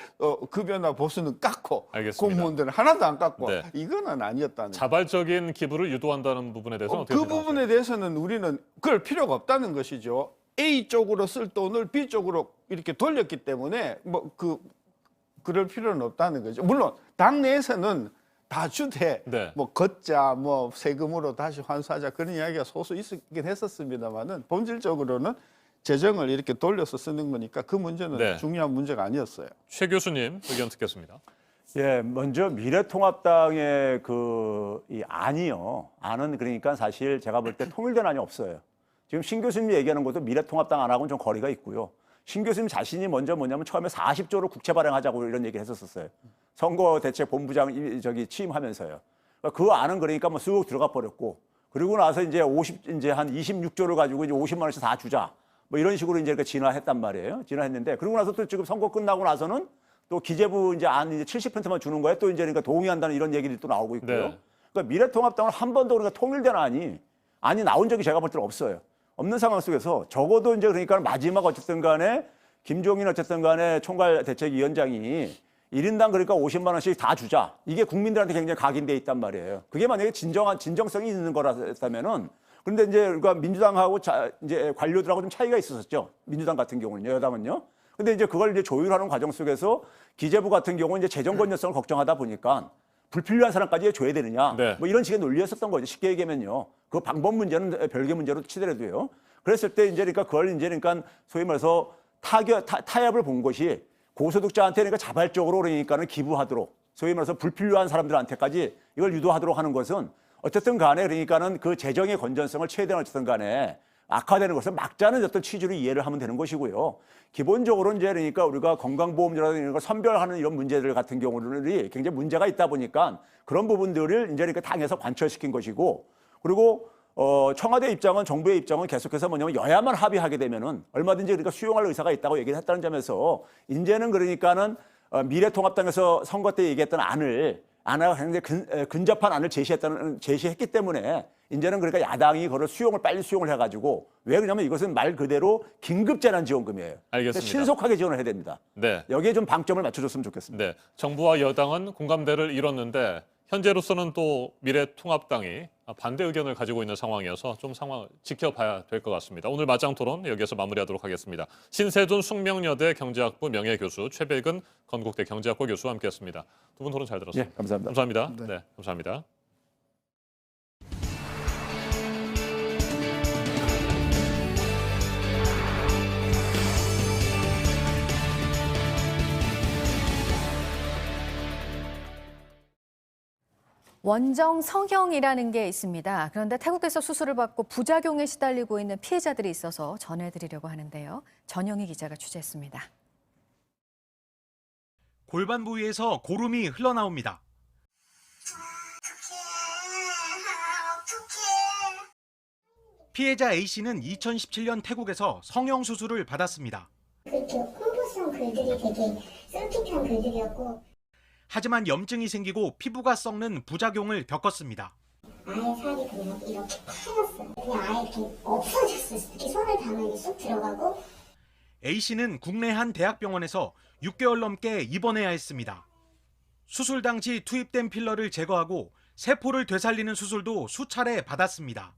급여나 보수는 깎고 알겠습니다. 공무원들은 하나도 안 깎고 네. 이거는 아니었다는 자발적인 기부를 유도한다는 부분에 대해서 어떻게 그 생각하세요? 부분에 대해서는 우리는 그럴 필요가 없다는 것이죠. A 쪽으로 쓸 돈을 B 쪽으로 이렇게 돌렸기 때문에 그럴 필요는 없다는 거죠. 물론 당내에서는 다 주되 네. 뭐 걷자 뭐 세금으로 다시 환수하자 그런 이야기가 소수 있긴 했었습니다만은 본질적으로는 재정을 이렇게 돌려서 쓰는 거니까 그 문제는 네. 중요한 문제가 아니었어요. 최 교수님 의견 듣겠습니다. 예, 먼저 미래통합당의 이 안은 그러니까 사실 제가 볼 때 통일된 안이 없어요. 지금 신 교수님이 얘기하는 것도 미래통합당 안하고는 좀 거리가 있고요. 신 교수님 자신이 먼저 뭐냐면 처음에 40조로 국채 발행하자고 이런 얘기를 했었어요. 선거대책본부장 취임하면서요. 그 안은 그러니까 뭐 쑥 들어가 버렸고 그리고 나서 이제 한 26조를 가지고 이제 50만 원씩 다 주자. 뭐 이런 식으로 이제 진화했단 말이에요. 진화했는데 그러고 나서 또 지금 선거 끝나고 나서는 또 기재부 이제 안 이제 70%만 주는 거에 또 이제 그러니까 동의한다는 이런 얘기들이 또 나오고 있고요. 네. 그러니까 미래통합당은 한 번도 그러니까 통일된 안이 나온 적이 제가 볼 때는 없어요. 없는 상황 속에서 적어도 이제 그러니까 마지막 어쨌든 간에 김종인 어쨌든 간에 총괄대책위원장이 1인당 그러니까 50만 원씩 다 주자. 이게 국민들한테 굉장히 각인돼 있단 말이에요. 그게 만약에 진정성이 있는 거라면은 그런데 이제 그러니까 민주당하고 이제 관료들하고 좀 차이가 있었죠. 민주당 같은 경우는요, 여당은요. 근데 이제 그걸 이제 조율하는 과정 속에서 기재부 같은 경우는 이제 재정 건전성을 걱정하다 보니까 불필요한 사람까지 줘야 되느냐. 네. 뭐 이런 식의 논리였었던 거죠. 쉽게 얘기하면요. 그 방법 문제는 별개 문제로 치더라도요. 그랬을 때 이제 그러니까 그걸 이제 그러니까 소위 말해서 타협을 본 것이 고소득자한테 그러니까 자발적으로 그러니까는 기부하도록 소위 말해서 불필요한 사람들한테까지 이걸 유도하도록 하는 것은 어쨌든 간에 그러니까는 그 재정의 건전성을 최대한 어쨌든 간에 악화되는 것을 막자는 어떤 취지로 이해를 하면 되는 것이고요. 기본적으로 이제 그러니까 우리가 건강보험료라든가 이런 걸 선별하는 이런 문제들 같은 경우는 굉장히 문제가 있다 보니까 그런 부분들을 이제 그러니까 당에서 관철시킨 것이고 그리고 청와대 입장은 정부의 입장은 계속해서 뭐냐면 여야만 합의하게 되면은 얼마든지 그러니까 수용할 의사가 있다고 얘기를 했다는 점에서 이제는 그러니까는 미래통합당에서 선거 때 얘기했던 안을 안화가 굉장히 근접한 안을 제시했기 때문에 이제는 그러니까 야당이 그걸 빨리 수용을 해가지고 왜 그러냐면 이것은 말 그대로 긴급재난지원금이에요. 알겠습니다. 신속하게 지원을 해야 됩니다. 네. 여기에 좀 방점을 맞춰줬으면 좋겠습니다. 네. 정부와 여당은 공감대를 이뤘는데 현재로서는 또 미래통합당이 반대 의견을 가지고 있는 상황이어서 좀 상황을 지켜봐야 될 것 같습니다. 오늘 맞짱 토론 여기서 마무리하도록 하겠습니다. 신세준 숙명여대 경제학부 명예교수, 최백은 건국대 경제학과 교수와 함께했습니다. 두 분 토론 잘 들었습니다. 예, 감사합니다. 감사합니다. 네, 감사합니다. 원정 성형이라는 게 있습니다. 그런데 태국에서 수술을 받고 부작용에 시달리고 있는 피해자들이 있어서 전해드리려고 하는데요. 전영희 기자가 취재했습니다. 골반 부위에서 고름이 흘러나옵니다. 피해자 A씨는 2017년 태국에서 성형 수술을 받았습니다. 홍보성 글들이 되게 쏠깃한 글들이었고 하지만 염증이 생기고 피부가 썩는 부작용을 겪었습니다. 아예 살이 그냥 이렇게 파였어요. 그냥 아예 이렇게 없어졌어요. 이렇게 손을 닿으면 쑥 들어가고. A씨는 국내 한 대학병원에서 6개월 넘게 입원해야 했습니다. 수술 당시 투입된 필러를 제거하고 세포를 되살리는 수술도 수차례 받았습니다.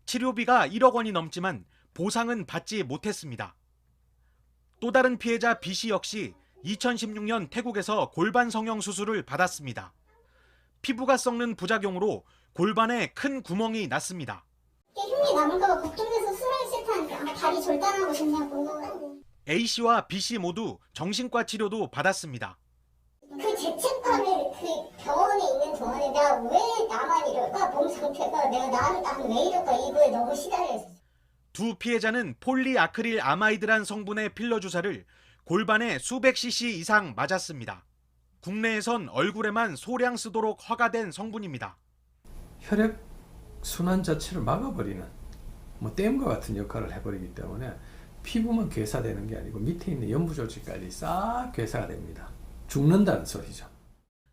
치료비가 1억 원이 넘지만 보상은 받지 못했습니다. 또 다른 피해자 B씨 역시 2016년 태국에서 골반 성형 수술을 받았습니다. 피부가 썩는 부작용으로 골반에 큰 구멍이 났습니다. 흉이 남을까 봐 걱정돼서 수술하기 싫다니까. 다리 절단하고 싶냐고. A씨와 B씨 모두 정신과 치료도 받았습니다. 그 죄책감을 그 병원에 있는 동안에 내가 왜 나만 이럴까? 몸 상태가 내가 나는 왜 이럴까? 이거에 너무 시달려 있었어. 두 피해자는 폴리아크릴 아마이드란 성분의 필러 주사를 골반에 수백 cc 이상 맞았습니다. 국내에선 얼굴에만 소량 쓰도록 허가된 성분입니다. 혈액 순환 자체를 막아버리는 댐과 같은 역할을 해버리기 때문에 피부만 괴사되는 게 아니고 밑에 있는 연부조직까지 싹 괴사가 됩니다. 죽는다는 소리죠.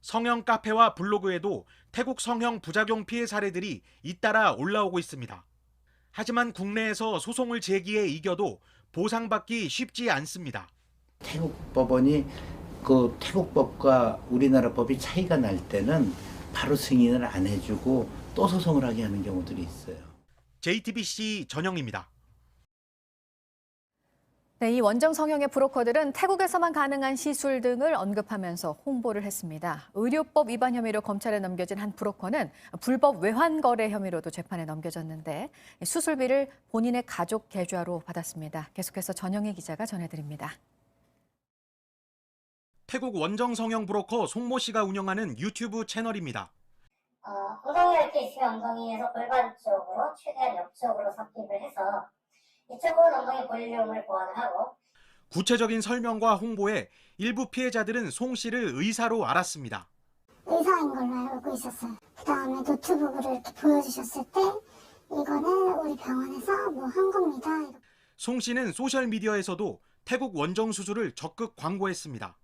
성형 카페와 블로그에도 태국 성형 부작용 피해 사례들이 잇따라 올라오고 있습니다. 하지만 국내에서 소송을 제기해 이겨도 보상받기 쉽지 않습니다. 태국 법원이 그 태국 법과 우리나라 법이 차이가 날 때는 바로 승인을 안 해주고 또 소송을 하게 하는 경우들이 있어요. JTBC 전영입니다. 네, 이 원정 성형의 브로커들은 태국에서만 가능한 시술 등을 언급하면서 홍보를 했습니다. 의료법 위반 혐의로 검찰에 넘겨진 한 브로커는 불법 외환 거래 혐의로도 재판에 넘겨졌는데 수술비를 본인의 가족 계좌로 받았습니다. 계속해서 전영희 기자가 전해드립니다. 태국 원정 성형 브로커 송모 씨가 운영하는 유튜브 채널입니다. 엉덩이가 이렇게 있으면 엉덩이에서 골반 쪽으로 최대한 옆쪽으로 삽입을 해서 이쪽은 엉덩이 볼륨을 보완을 하고. 구체적인 설명과 홍보에 일부 피해자들은 송 씨를 의사로 알았습니다. 의사인 걸로 알고 있었어요. 그다음에 노트북으로 이렇게 보여주셨을 때 이거는 우리 병원에서 뭐 한 겁니다. 송 씨는 소셜미디어에서도 태국 원정 수술을 적극 광고했습니다.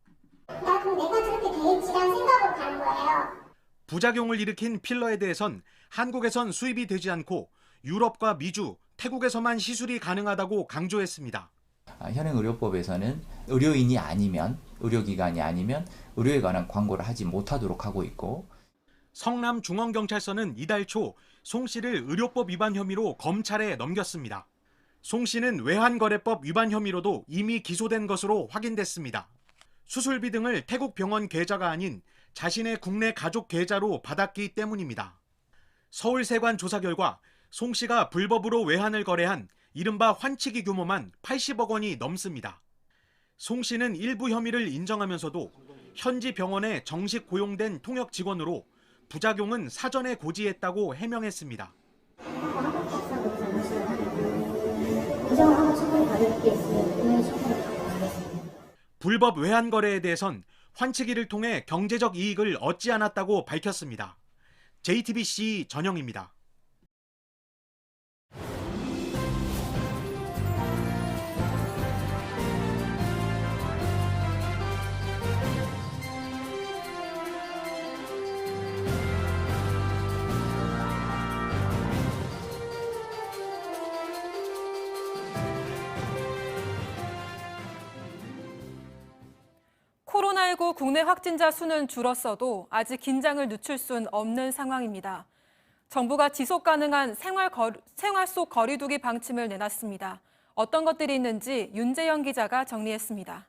나 그럼 내가 저렇게 돼 있지라는 생각으로 가는 거예요. 부작용을 일으킨 필러에 대해선 한국에선 수입이 되지 않고 유럽과 미주, 태국에서만 시술이 가능하다고 강조했습니다. 현행의료법에서는 의료인이 아니면, 의료기관이 아니면 의료에 관한 광고를 하지 못하도록 하고 있고, 성남중앙경찰서는 이달 초 송 씨를 의료법 위반 혐의로 검찰에 넘겼습니다. 송 씨는 외환거래법 위반 혐의로도 이미 기소된 것으로 확인됐습니다. 수술비 등을 태국 병원 계좌가 아닌 자신의 국내 가족 계좌로 받았기 때문입니다. 서울세관 조사 결과 송 씨가 불법으로 외환을 거래한 이른바 환치기 규모만 80억 원이 넘습니다. 송 씨는 일부 혐의를 인정하면서도 현지 병원에 정식 고용된 통역 직원으로 부작용은 사전에 고지했다고 해명했습니다. 불법 외환 거래에 대해선 환치기를 통해 경제적 이익을 얻지 않았다고 밝혔습니다. JTBC 전영입니다. 코로나19 국내 확진자 수는 줄었어도 아직 긴장을 늦출 순 없는 상황입니다. 정부가 지속 가능한 생활 속 거리두기 방침을 내놨습니다. 어떤 것들이 있는지 윤재영 기자가 정리했습니다.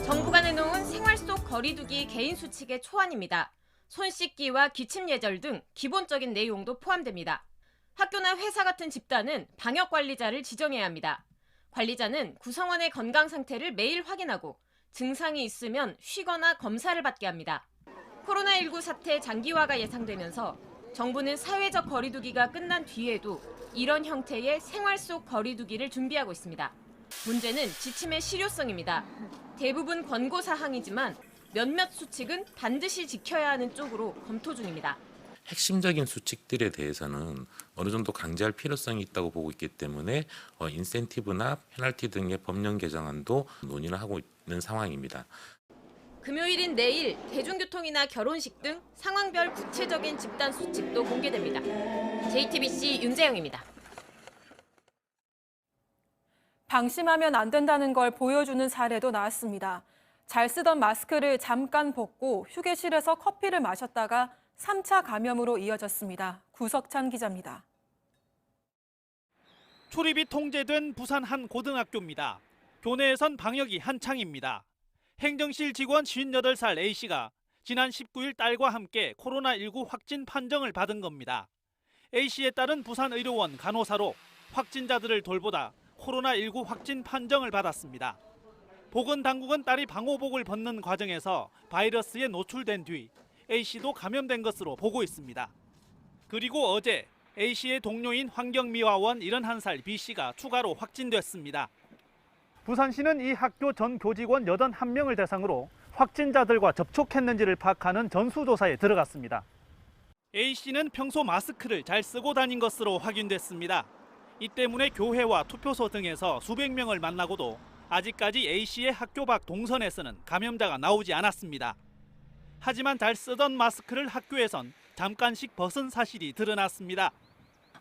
정부가 내놓은 생활 속 거리두기 개인 수칙의 초안입니다. 손 씻기와 기침 예절 등 기본적인 내용도 포함됩니다. 학교나 회사 같은 집단은 방역 관리자를 지정해야 합니다. 관리자는 구성원의 건강 상태를 매일 확인하고 증상이 있으면 쉬거나 검사를 받게 합니다. 코로나19 사태 장기화가 예상되면서 정부는 사회적 거리두기가 끝난 뒤에도 이런 형태의 생활 속 거리두기를 준비하고 있습니다. 문제는 지침의 실효성입니다. 대부분 권고 사항이지만 몇몇 수칙은 반드시 지켜야 하는 쪽으로 검토 중입니다. 핵심적인 수칙들에 대해서는 어느 정도 강제할 필요성이 있다고 보고 있기 때문에 인센티브나 페널티 등의 법령 개정안도 논의를 하고 있는 상황입니다. 금요일인 내일 대중교통이나 결혼식 등 상황별 구체적인 집단 수칙도 공개됩니다. JTBC 윤재영입니다. 방심하면 안 된다는 걸 보여주는 사례도 나왔습니다. 잘 쓰던 마스크를 잠깐 벗고 휴게실에서 커피를 마셨다가 3차 감염으로 이어졌습니다. 구석찬 기자입니다. 출입이 통제된 부산 한 고등학교입니다. 교내에선 방역이 한창입니다. 행정실 직원 58살 A씨가 지난 19일 딸과 함께 코로나19 확진 판정을 받은 겁니다. A씨의 딸은 부산의료원 간호사로 확진자들을 돌보다 코로나19 확진 판정을 받았습니다. 보건당국은 딸이 방호복을 벗는 과정에서 바이러스에 노출된 뒤 A씨도 감염된 것으로 보고 있습니다. 그리고 어제 A씨의 동료인 환경미화원 71살 B씨가 추가로 확진됐습니다. 부산시는 이 학교 전 교직원 81명을 대상으로 확진자들과 접촉했는지를 파악하는 전수조사에 들어갔습니다. A씨는 평소 마스크를 잘 쓰고 다닌 것으로 확인됐습니다. 이 때문에 교회와 투표소 등에서 수백 명을 만나고도 아직까지 A씨의 학교 밖 동선에서는 감염자가 나오지 않았습니다. 하지만 잘 쓰던 마스크를 학교에선 잠깐씩 벗은 사실이 드러났습니다.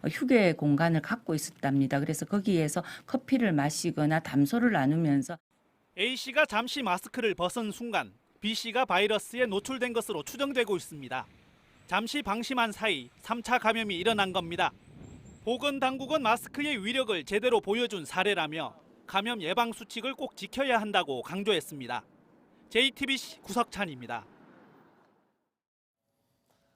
휴게 공간을 갖고 있었답니다. 그래서 거기에서 커피를 마시거나 담소를 나누면서 A씨가 잠시 마스크를 벗은 순간 B씨가 바이러스에 노출된 것으로 추정되고 있습니다. 잠시 방심한 사이 3차 감염이 일어난 겁니다. 보건당국은 마스크의 위력을 제대로 보여준 사례라며 감염 예방 수칙을 꼭 지켜야 한다고 강조했습니다. JTBC 구석찬입니다.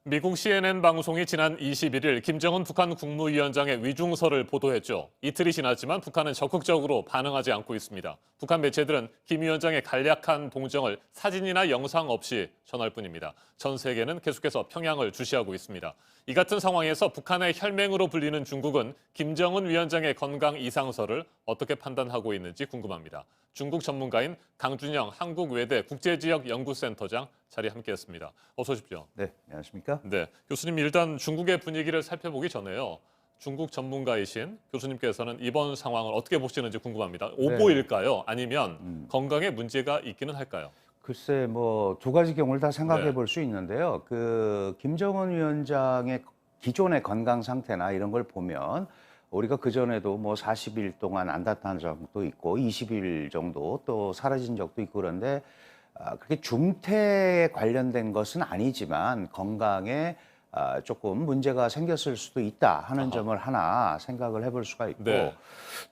미국 CNN 방송이 지난 21일 김정은 북한 국무위원장의 위중설을 보도했죠. 이틀이 지났지만 북한은 적극적으로 반응하지 않고 있습니다. 북한 매체들은 김 위원장의 간략한 동정을 사진이나 영상 없이 전할 뿐입니다. 전 세계는 계속해서 평양을 주시하고 있습니다. 이 같은 상황에서 북한의 혈맹으로 불리는 중국은 김정은 위원장의 건강 이상설을 어떻게 판단하고 있는지 궁금합니다. 중국 전문가인 강준영 한국외대 국제지역연구센터장 자리 함께했습니다. 어서 오십시오. 네, 안녕하십니까? 네, 교수님 일단 중국의 분위기를 살펴보기 전에요. 중국 전문가이신 교수님께서는 이번 상황을 어떻게 보시는지 궁금합니다. 오보일까요? 아니면 건강에 문제가 있기는 할까요? 글쎄 뭐 두 가지 경우를 다 생각해 네. 볼 수 있는데요. 그 김정은 위원장의 기존의 건강 상태나 이런 걸 보면 우리가 그전에도 뭐 40일 동안 안 나타난 적도 있고 20일 정도 또 사라진 적도 있고 그런데 그렇게 중태에 관련된 것은 아니지만 건강에 조금 문제가 생겼을 수도 있다 하는 점을 하나 생각을 해볼 수가 있고 네.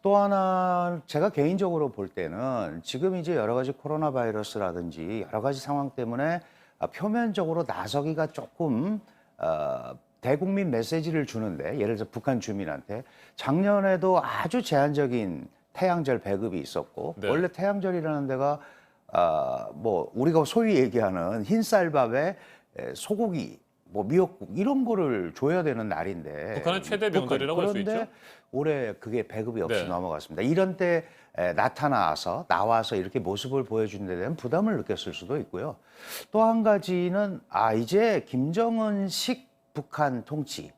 또 하나 제가 개인적으로 볼 때는 지금 이제 여러 가지 코로나 바이러스라든지 여러 가지 상황 때문에 표면적으로 나서기가 조금 대국민 메시지를 주는데 예를 들어 북한 주민한테 작년에도 아주 제한적인 태양절 배급이 있었고 네. 원래 태양절이라는 데가 뭐 우리가 소위 얘기하는 흰쌀밥에 소고기 뭐 미역국 이런 거를 줘야 되는 날인데 북한은 최대 명절이라고 할 수 있죠. 그런데 올해 그게 배급이 없이 네. 넘어갔습니다. 이런 때 나와서 이렇게 모습을 보여준 데 대한 부담을 느꼈을 수도 있고요. 또 한 가지는 이제 김정은식 북한 통치,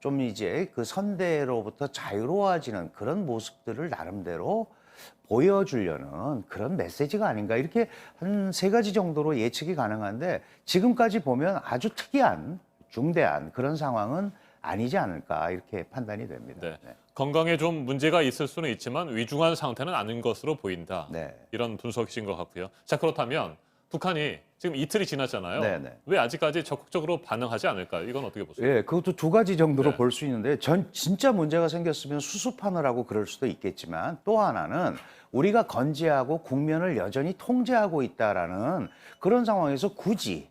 좀 이제 그 선대로부터 자유로워지는 그런 모습들을 나름대로 보여주려는 그런 메시지가 아닌가, 이렇게 한 3가지 정도로 예측이 가능한데 지금까지 보면 아주 특이한 중대한 그런 상황은 아니지 않을까, 이렇게 판단이 됩니다. 네. 건강에 좀 문제가 있을 수는 있지만 위중한 상태는 아닌 것으로 보인다. 네. 이런 분석이신 것 같고요. 자, 그렇다면 북한이 지금 이틀이 지났잖아요. 네네. 왜 아직까지 적극적으로 반응하지 않을까? 이건 어떻게 보세요? 예, 그것도 2가지 정도로 네. 볼 수 있는데, 진짜 문제가 생겼으면 수습하느라고 그럴 수도 있겠지만, 또 하나는 우리가 건재하고 국면을 여전히 통제하고 있다라는 그런 상황에서 굳이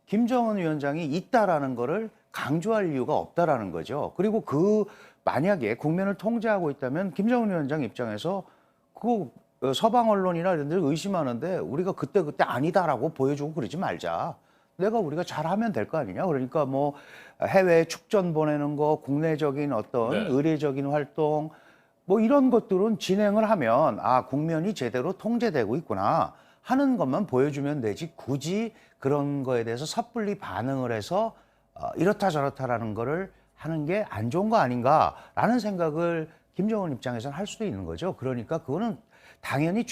김정은 위원장이 있다라는 거를 강조할 이유가 없다라는 거죠. 그리고 만약에 국면을 통제하고 있다면 김정은 위원장 입장에서 그거 서방 언론이나 이런 데를 의심하는데 우리가 그때 아니다라고 보여주고 그러지 말자. 우리가 잘하면 될 거 아니냐. 그러니까 뭐 해외 축전 보내는 거, 국내적인 어떤 네. 의례적인 활동, 뭐 이런 것들은 진행을 하면 국면이 제대로 통제되고 있구나 하는 것만 보여주면 되지, 굳이 그런 거에 대해서 섣불리 반응을 해서 이렇다 저렇다라는 거를 하는 게 안 좋은 거 아닌가라는 생각을 김정은 입장에서는 할 수도 있는 거죠. 그러니까 그거는 당연히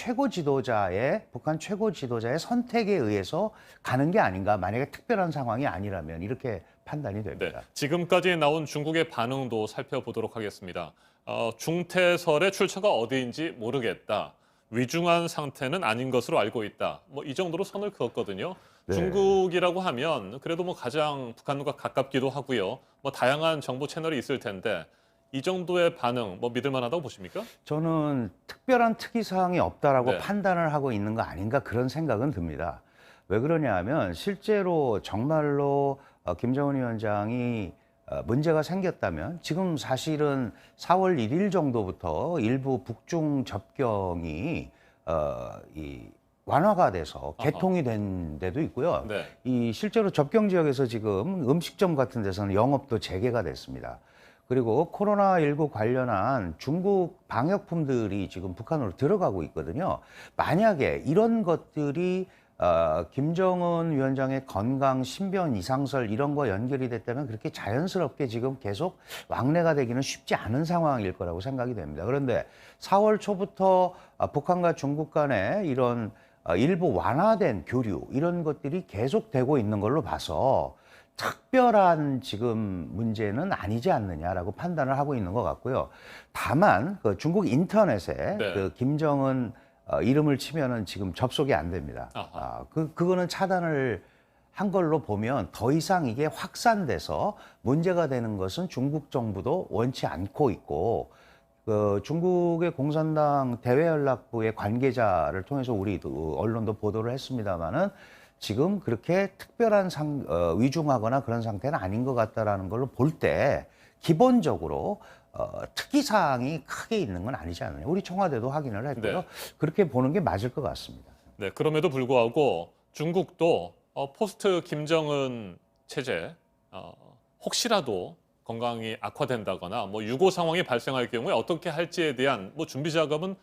북한 최고 지도자의 선택에 의해서 가는 게 아닌가, 만약에 특별한 상황이 아니라면, 이렇게 판단이 됩니다. 네. 지금까지 나온 중국의 반응도 살펴보도록 하겠습니다. 중태설의 출처가 어디인지 모르겠다. 위중한 상태는 아닌 것으로 알고 있다. 뭐 이 정도로 선을 그었거든요. 네. 중국이라고 하면 그래도 뭐 가장 북한과 가깝기도 하고요. 뭐 다양한 정보 채널이 있을 텐데 이 정도의 반응 뭐 믿을 만하다고 보십니까? 저는 특별한 특이사항이 없다라고 네. 판단을 하고 있는 거 아닌가, 그런 생각은 듭니다. 왜 그러냐 하면 실제로 정말로 김정은 위원장이 문제가 생겼다면 지금 사실은 4월 1일 정도부터 일부 북중 접경이 완화가 돼서 개통이 된 데도 있고요. 네. 실제로 접경 지역에서 지금 음식점 같은 데서는 영업도 재개가 됐습니다. 그리고 코로나19 관련한 중국 방역품들이 지금 북한으로 들어가고 있거든요. 만약에 이런 것들이 김정은 위원장의 건강, 신변 이상설 이런 거 연결이 됐다면 그렇게 자연스럽게 지금 계속 왕래가 되기는 쉽지 않은 상황일 거라고 생각이 됩니다. 그런데 4월 초부터 북한과 중국 간에 이런 일부 완화된 교류, 이런 것들이 계속되고 있는 걸로 봐서 특별한 지금 문제는 아니지 않느냐라고 판단을 하고 있는 것 같고요. 다만 그 중국 인터넷에 네. 그 김정은 이름을 치면은 지금 접속이 안 됩니다. 그거는 차단을 한 걸로 보면 더 이상 이게 확산돼서 문제가 되는 것은 중국 정부도 원치 않고 있고, 중국의 공산당 대외연락부의 관계자를 통해서 우리도 언론도 보도를 했습니다마는 지금 그렇게 특별한 위중하거나 그런 상태는 아닌 것 같다라는 걸로 볼 때 기본적으로 특이사항이 크게 있는 건 아니지 않느냐. 우리 청와대도 확인을 했고요. 네. 그렇게 보는 게 맞을 것 같습니다. 네, 그럼에도 불구하고 중국도 포스트 김정은 체제 혹시라도 건강이 악화된다거나 뭐 유고 상황이 발생할 경우에 어떻게 할지에 대한 뭐 준비 작업은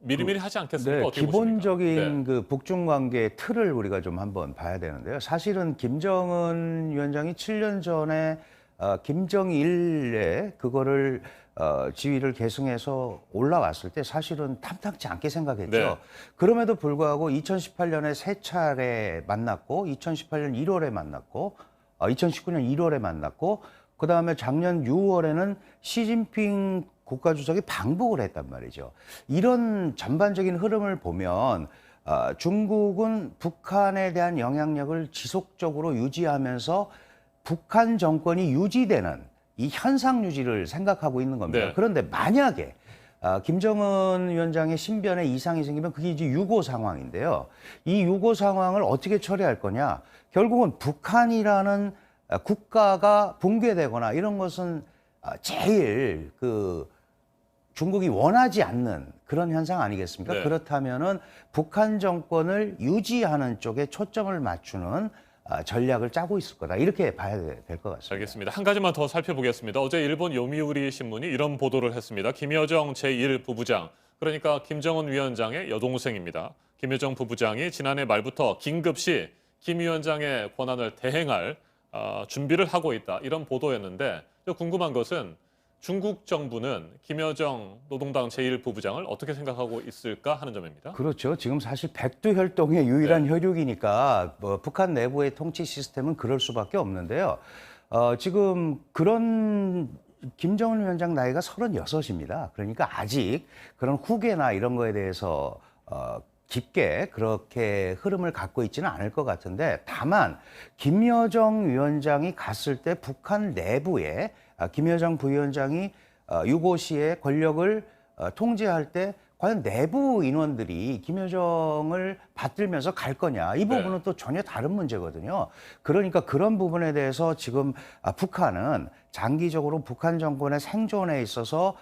미리미리 하지 않겠습니까? 네, 어떻게 기본적인 보십니까? 그 북중 관계의 틀을 우리가 좀 한번 봐야 되는데요. 사실은 김정은 위원장이 7년 전에 김정일에 그거를 지위를 계승해서 올라왔을 때 사실은 탐탁지 않게 생각했죠. 네. 그럼에도 불구하고 2018년에 3차례 만났고, 2018년 1월에 만났고, 2019년 1월에 만났고, 그 다음에 작년 6월에는 시진핑 국가주석이 방북을 했단 말이죠. 이런 전반적인 흐름을 보면 중국은 북한에 대한 영향력을 지속적으로 유지하면서 북한 정권이 유지되는 이 현상 유지를 생각하고 있는 겁니다. 네. 그런데 만약에 김정은 위원장의 신변에 이상이 생기면 그게 이제 유고 상황인데요. 이 유고 상황을 어떻게 처리할 거냐? 결국은 북한이라는 국가가 붕괴되거나 이런 것은 제일 중국이 원하지 않는 그런 현상 아니겠습니까? 네. 그렇다면은 북한 정권을 유지하는 쪽에 초점을 맞추는 전략을 짜고 있을 거다. 이렇게 봐야 될 것 같습니다. 알겠습니다. 한 가지만 더 살펴보겠습니다. 어제 일본 요미우리 신문이 이런 보도를 했습니다. 김여정 제1부부장, 그러니까 김정은 위원장의 여동생입니다. 김여정 부부장이 지난해 말부터 긴급시 김 위원장의 권한을 대행할 준비를 하고 있다 이런 보도였는데 궁금한 것은 중국 정부는 김여정 노동당 제1부부장을 어떻게 생각하고 있을까 하는 점입니다. 그렇죠. 지금 사실 백두혈통의 유일한 혈육이니까 뭐 북한 내부의 통치 시스템은 그럴 수밖에 없는데요. 지금 그런 김정은 위원장 나이가 36입니다. 그러니까 아직 그런 후계나 이런 거에 대해서 깊게 그렇게 흐름을 갖고 있지는 않을 것 같은데, 다만 김여정 위원장이 갔을 때 북한 내부에 김여정 부위원장이 유고시의 권력을 통제할 때 과연 내부 인원들이 김여정을 받들면서 갈 거냐, 이 부분은 또 전혀 다른 문제거든요. 그러니까 그런 부분에 대해서 지금 북한은 장기적으로 북한 정권의 생존에 있어서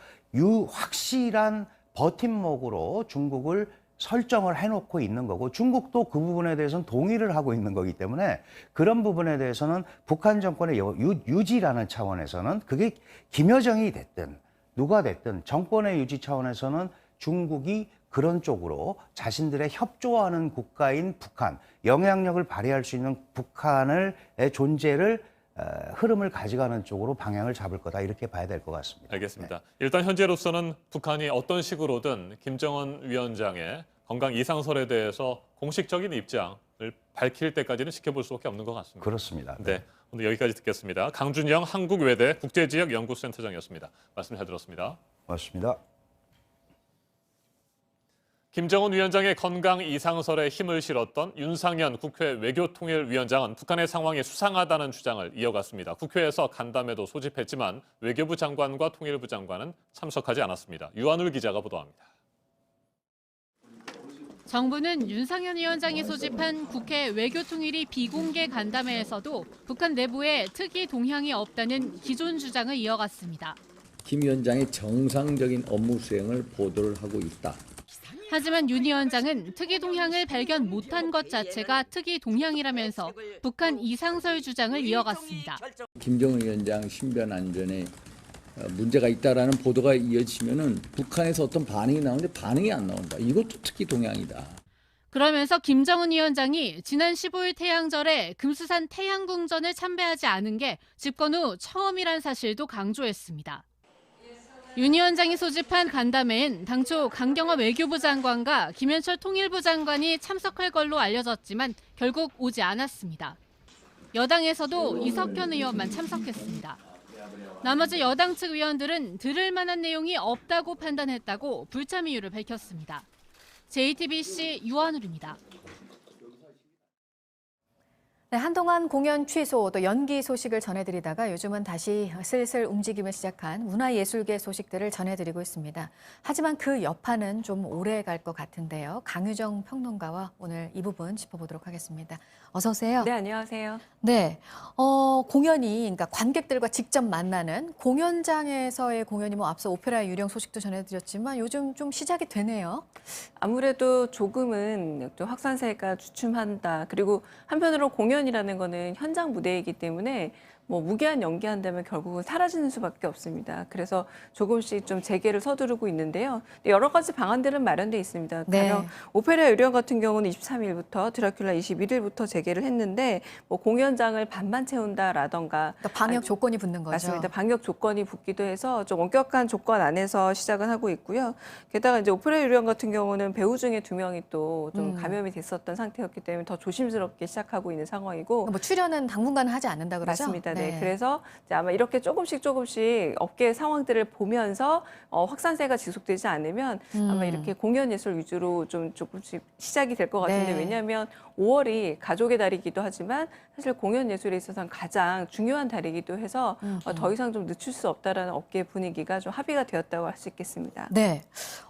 확실한 버팀목으로 중국을 설정을 해놓고 있는 거고, 중국도 그 부분에 대해서는 동의를 하고 있는 거기 때문에 그런 부분에 대해서는 북한 정권의 유지라는 차원에서는 그게 김여정이 됐든 누가 됐든 정권의 유지 차원에서는 중국이 그런 쪽으로 자신들의 협조하는 국가인 북한, 영향력을 발휘할 수 있는 북한의 존재를 흐름을 가져가는 쪽으로 방향을 잡을 거다, 이렇게 봐야 될 것 같습니다. 알겠습니다. 일단 현재로서는 북한이 어떤 식으로든 김정은 위원장의 건강 이상설에 대해서 공식적인 입장을 밝힐 때까지는 지켜볼 수밖에 없는 것 같습니다. 그렇습니다. 네, 오늘 여기까지 듣겠습니다. 강준영 한국외대 국제지역연구센터장이었습니다. 말씀 잘 들었습니다. 고맙습니다. 김정은 위원장의 건강 이상설에 힘을 실었던 윤상현 국회 외교통일위원장은 북한의 상황이 수상하다는 주장을 이어갔습니다. 국회에서 간담회도 소집했지만 외교부 장관과 통일부 장관은 참석하지 않았습니다. 유한울 기자가 보도합니다. 정부는 윤상현 위원장이 소집한 국회 외교통일위 비공개 간담회에서도 북한 내부에 특이 동향이 없다는 기존 주장을 이어갔습니다. 김 위원장의 정상적인 업무 수행을 보도를 하고 있다. 하지만 윤 위원장은 특이 동향을 발견 못한 것 자체가 특이 동향이라면서 북한 이상설 주장을 이어갔습니다. 김정은 위원장 신변 안전에 문제가 있다라는 보도가 이어지면은 북한에서 어떤 반응이 나오는데 반응이 안 나온다. 이것도 특히 동향이다. 그러면서 김정은 위원장이 지난 15일 태양절에 금수산 태양궁전을 참배하지 않은 게 집권 후 처음이란 사실도 강조했습니다. 윤 위원장이 소집한 간담회엔 당초 강경화 외교부 장관과 김현철 통일부 장관이 참석할 걸로 알려졌지만 결국 오지 않았습니다. 여당에서도 이석현 의원만 참석했습니다. 나머지 여당 측 의원들은 들을 만한 내용이 없다고 판단했다고 불참 이유를 밝혔습니다. JTBC 유한울입니다. 네, 한동안 공연 취소 또 연기 소식을 전해드리다가 요즘은 다시 슬슬 움직임을 시작한 문화예술계 소식들을 전해드리고 있습니다. 하지만 그 여파는 좀 오래 갈 것 같은데요. 강유정 평론가와 오늘 이 부분 짚어보도록 하겠습니다. 어서 오세요. 네, 안녕하세요. 네, 공연이 그러니까 관객들과 직접 만나는 공연장에서의 공연이 뭐 앞서 오페라 유령 소식도 전해드렸지만 요즘 좀 시작이 되네요. 아무래도 조금은 또 확산세가 주춤한다. 그리고 한편으로 공연이라는 거는 현장 무대이기 때문에 뭐 무게한 연기한다면 결국은 사라지는 수밖에 없습니다. 그래서 조금씩 좀 재개를 서두르고 있는데요. 여러 가지 방안들은 마련돼 있습니다. 가령 오페라 유령 같은 경우는 23일부터 드라큘라 21일부터 재개를 했는데 뭐 공연장을 반만 채운다라던가 그러니까 방역 조건이 붙는 거죠. 맞습니다. 방역 조건이 붙기도 해서 좀 엄격한 조건 안에서 시작은 하고 있고요. 게다가 이제 오페라 유령 같은 경우는 배우 중에 2명이 또 좀 감염이 됐었던 상태였기 때문에 더 조심스럽게 시작하고 있는 상황이고. 뭐 출연은 당분간 하지 않는다 그러죠? 맞습니다. 네. 그래서 이제 아마 이렇게 조금씩 업계 상황들을 보면서 확산세가 지속되지 않으면 아마 이렇게 공연 예술 위주로 좀 조금씩 시작이 될 것 같은데 왜냐하면 5월이 가족의 달이기도 하지만 사실 공연 예술에 있어서는 가장 중요한 달이기도 해서 더 이상 좀 늦출 수 없다라는 업계 분위기가 좀 합의가 되었다고 할 수 있겠습니다. 네.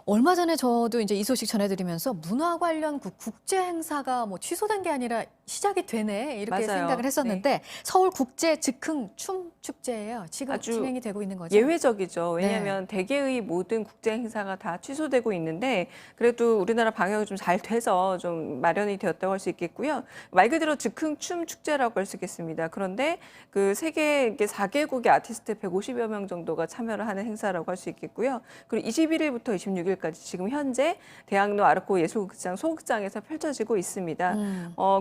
얼마 전에 저도 이제 이 소식 전해드리면서 문화 관련 국제 행사가 뭐 취소된 게 아니라 시작이 되네 이렇게 맞아요. 생각을 했었는데 서울 국제 즉흥 춤 축제예요. 지금 아주 진행이 되고 있는 거죠. 예외적이죠. 왜냐하면 대개의 모든 국제 행사가 다 취소되고 있는데 그래도 우리나라 방역이 좀 잘 돼서 좀 마련이 되었다고 할 수 있겠고요. 말 그대로 즉흥 춤 축제라고 할 수 있겠습니다. 그런데 그 세계 4개국의 아티스트 150여 명 정도가 참여를 하는 행사라고 할 수 있겠고요. 그리고 21일부터 26일까지 지금 현재 대학로 아르코 예술극장 소극장에서 펼쳐지고 있습니다.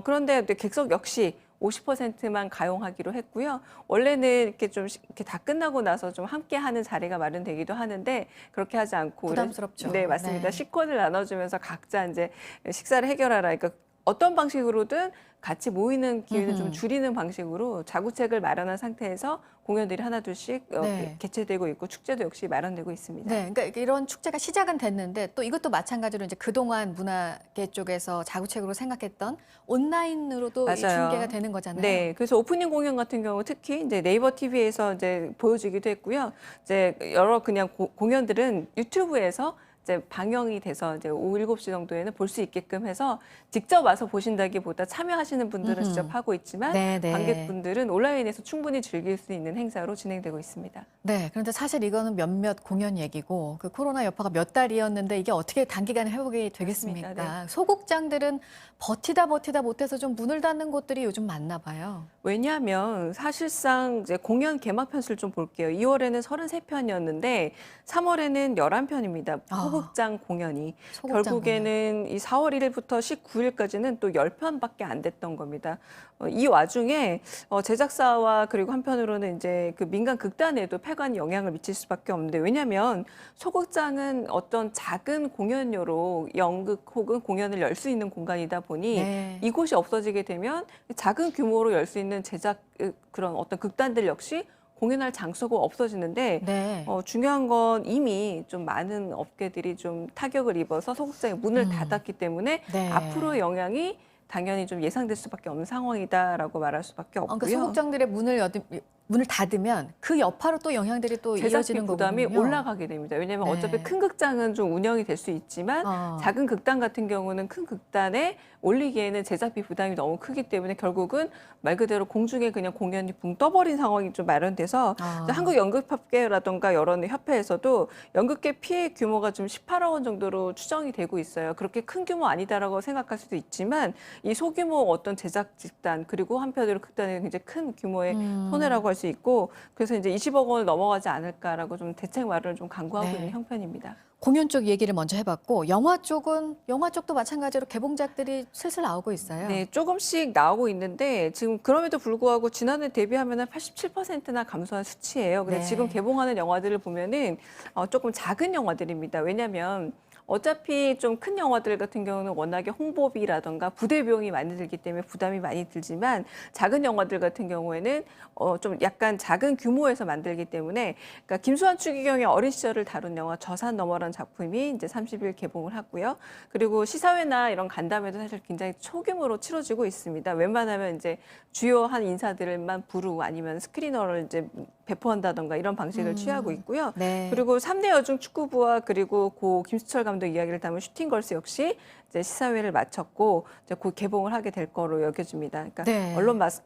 그런데 객석 역시 50%만 가용하기로 했고요. 원래는 이렇게 좀 이렇게 다 끝나고 나서 좀 함께 하는 자리가 마련되기도 하는데 그렇게 하지 않고 부담스럽죠. 네, 맞습니다. 네. 식권을 나눠주면서 각자 이제 식사를 해결하라. 그러니까 어떤 방식으로든 같이 모이는 기회는 좀 줄이는 방식으로 자구책을 마련한 상태에서 공연들이 하나둘씩 네. 개최되고 있고 축제도 역시 마련되고 있습니다. 네, 그러니까 이런 축제가 시작은 됐는데 또 이것도 마찬가지로 이제 그동안 문화계 쪽에서 자구책으로 생각했던 온라인으로도 이 중계가 되는 거잖아요. 네, 그래서 오프닝 공연 같은 경우 특히 이제 네이버 TV에서 이제 보여주기도 했고요. 이제 여러 그냥 공연들은 유튜브에서 이제 방영이 돼서 이제 오후 7시 정도에는 볼 수 있게끔 해서 직접 와서 보신다기보다 참여하시는 분들은 직접 하고 있지만 네네. 관객분들은 온라인에서 충분히 즐길 수 있는 행사로 진행되고 있습니다. 네, 그런데 사실 이거는 몇몇 공연 얘기고 그 코로나 여파가 몇 달이었는데 이게 어떻게 단기간에 회복이 되겠습니까? 맞습니다. 네. 소극장들은 버티다 못해서 좀 문을 닫는 곳들이 요즘 많나 봐요. 왜냐하면 사실상 이제 공연 개막 편수를 좀 볼게요. 2월에는 33편이었는데 3월에는 11편입니다. 소극장 공연이. 소극장 결국에는 이 4월 1일부터 19일까지는 또 10편밖에 안 됐던 겁니다. 이 와중에 제작사와 그리고 한편으로는 이제 그 민간 극단에도 폐관이 영향을 미칠 수밖에 없는데 왜냐하면 소극장은 어떤 작은 공연료로 연극 혹은 공연을 열 수 있는 공간이다 보니 네. 이곳이 없어지게 되면 작은 규모로 열 수 있는 제작 그런 어떤 극단들 역시 공연할 장소가 없어지는데 네. 중요한 건 이미 좀 많은 업계들이 좀 타격을 입어서 소극장의 문을 닫았기 때문에 네. 앞으로의 영향이 당연히 좀 예상될 수밖에 없는 상황이다라고 말할 수밖에 없고요. 그러니까 소극장들의 문을 닫으면 그 여파로 또 영향들이 또 제작비 이어지는 부담이 거거든요. 올라가게 됩니다. 왜냐하면 네. 어차피 큰 극장은 좀 운영이 될 수 있지만 작은 극단 같은 경우는 큰 극단에 올리기에는 제작비 부담이 너무 크기 때문에 결국은 말 그대로 공중에 그냥 공연이 붕 떠버린 상황이 좀 마련돼서 한국연극협회라든가 여러 협회에서도 연극계 피해 규모가 좀 18억 원 정도로 추정이 되고 있어요. 그렇게 큰 규모 아니다라고 생각할 수도 있지만 이 소규모 어떤 제작 집단 그리고 한편으로 극단에는 굉장히 큰 규모의 손해라고 할 수 있고 그래서 이제 20억 원을 넘어가지 않을까라고 좀 대책 마련을 좀 강구하고 네. 있는 형편입니다. 공연 쪽 얘기를 먼저 해봤고 영화 쪽도 마찬가지로 개봉작들이 슬슬 나오고 있어요. 네, 조금씩 나오고 있는데 지금 그럼에도 불구하고 지난해 대비하면 87%나 감소한 수치예요. 근데 네. 지금 개봉하는 영화들을 보면은 조금 작은 영화들입니다. 왜냐하면 어차피 좀 큰 영화들 같은 경우는 워낙에 홍보비라던가 부대 비용이 많이 들기 때문에 부담이 많이 들지만 작은 영화들 같은 경우에는 좀 약간 작은 규모에서 만들기 때문에 그러니까 김수환 추기경의 어린 시절을 다룬 영화 저산 너머라는 작품이 이제 30일 개봉을 하고요. 그리고 시사회나 이런 간담회도 사실 굉장히 소규모로 치러지고 있습니다. 웬만하면 이제 주요한 인사들만 부르고 아니면 스크리너를 이제 배포한다던가 이런 방식을 취하고 있고요. 네. 그리고 3대 여중 축구부와 그리고 고 김수철 감독 이야기를 담은 슈팅걸스 역시 이제 시사회를 마쳤고 이제 곧 개봉을 하게 될 거로 여겨집니다. 그러니까 네.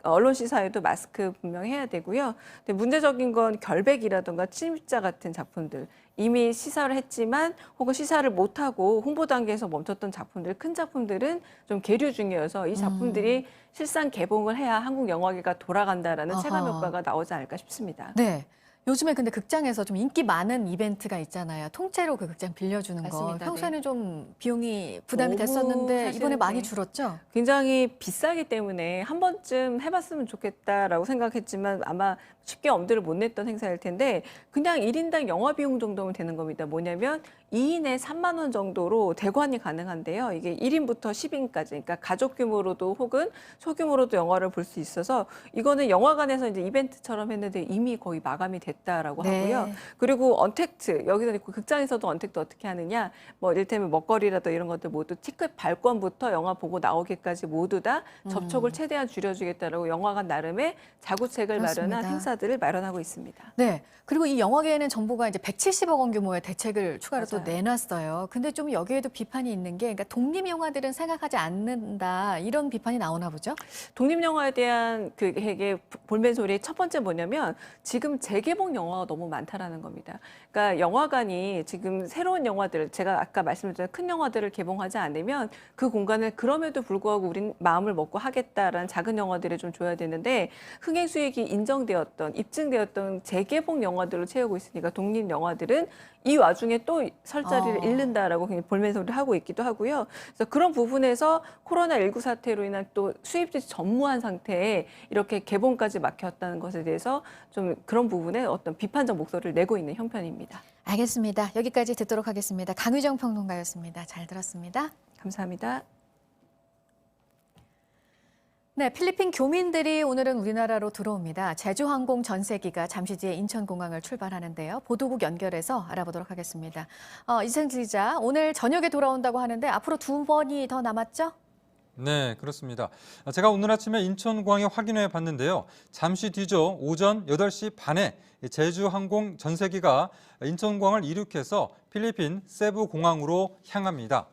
언론 시사회도 마스크 분명히 해야 되고요. 근데 문제적인 건 결백이라든가 침입자 같은 작품들 이미 시사를 했지만 혹은 시사를 못하고 홍보 단계에서 멈췄던 작품들 큰 작품들은 좀 계류 중이어서 이 작품들이 실상 개봉을 해야 한국 영화계가 돌아간다라는 체감 효과가 나오지 않을까 싶습니다. 네. 요즘에 근데 극장에서 좀 인기 많은 이벤트가 있잖아요. 통째로 그 극장 빌려주는 거. 맞습니다. 평소에는 좀 비용이 부담이 너무 됐었는데 사실은 이번에 많이 네. 줄었죠? 굉장히 비싸기 때문에 한 번쯤 해봤으면 좋겠다라고 생각했지만 아마 쉽게 엄두를 못 냈던 행사일 텐데 그냥 1인당 영화 비용 정도면 되는 겁니다. 뭐냐면 2인에 3만 원 정도로 대관이 가능한데요. 이게 1인부터 10인까지 그러니까 가족 규모로도 혹은 소규모로도 영화를 볼 수 있어서 이거는 영화관에서 이제 이벤트처럼 했는데 이미 거의 마감이 됐다라고 네. 하고요. 그리고 언택트 여기서 극장에서도 언택트 어떻게 하느냐 뭐 이를테면 먹거리라도 이런 것들 모두 티켓 발권부터 영화 보고 나오기까지 모두 다 접촉을 최대한 줄여주겠다라고 영화관 나름의 자구책을 그렇습니다. 마련한 행사들을 마련하고 있습니다. 네. 그리고 이 영화계에는 정부가 이제 170억 원 규모의 대책을 추가로 또 맞아요. 내놨어요. 근데 좀 여기에도 비판이 있는 게 그러니까 독립 영화들은 생각하지 않는다 이런 비판이 나오나 보죠? 독립 영화에 대한 그게 볼멘 소리의 첫 번째 뭐냐면 지금 재개봉 영화가 너무 많다라는 겁니다. 그러니까 영화관이 지금 새로운 영화들 제가 아까 말씀드린 큰 영화들을 개봉하지 않으면 그 공간을 그럼에도 불구하고 우린 마음을 먹고 하겠다라는 작은 영화들을 좀 줘야 되는데 흥행 수익이 인정되었던 입증되었던 재개봉 영화들로 채우고 있으니까 독립 영화들은 이 와중에 또 설 자리를 잃는다라고 볼멘 소리를 하고 있기도 하고요. 그래서 그런 부분에서 코로나19 사태로 인한 또 수입들이 전무한 상태에 이렇게 개봉까지 막혔다는 것에 대해서 좀 그런 부분에 어떤 비판적 목소리를 내고 있는 형편입니다. 알겠습니다. 여기까지 듣도록 하겠습니다. 강유정 평론가였습니다. 잘 들었습니다. 감사합니다. 네, 필리핀 교민들이 오늘은 우리나라로 들어옵니다. 제주항공 전세기가 잠시 뒤에 인천공항을 출발하는데요. 보도국 연결해서 알아보도록 하겠습니다. 이승기 기자, 오늘 저녁에 돌아온다고 하는데 앞으로 2번이 더 남았죠? 네, 그렇습니다. 제가 오늘 아침에 인천공항에 확인해 봤는데요. 잠시 뒤죠. 오전 8시 반에 제주항공 전세기가 인천공항을 이륙해서 필리핀 세부공항으로 향합니다.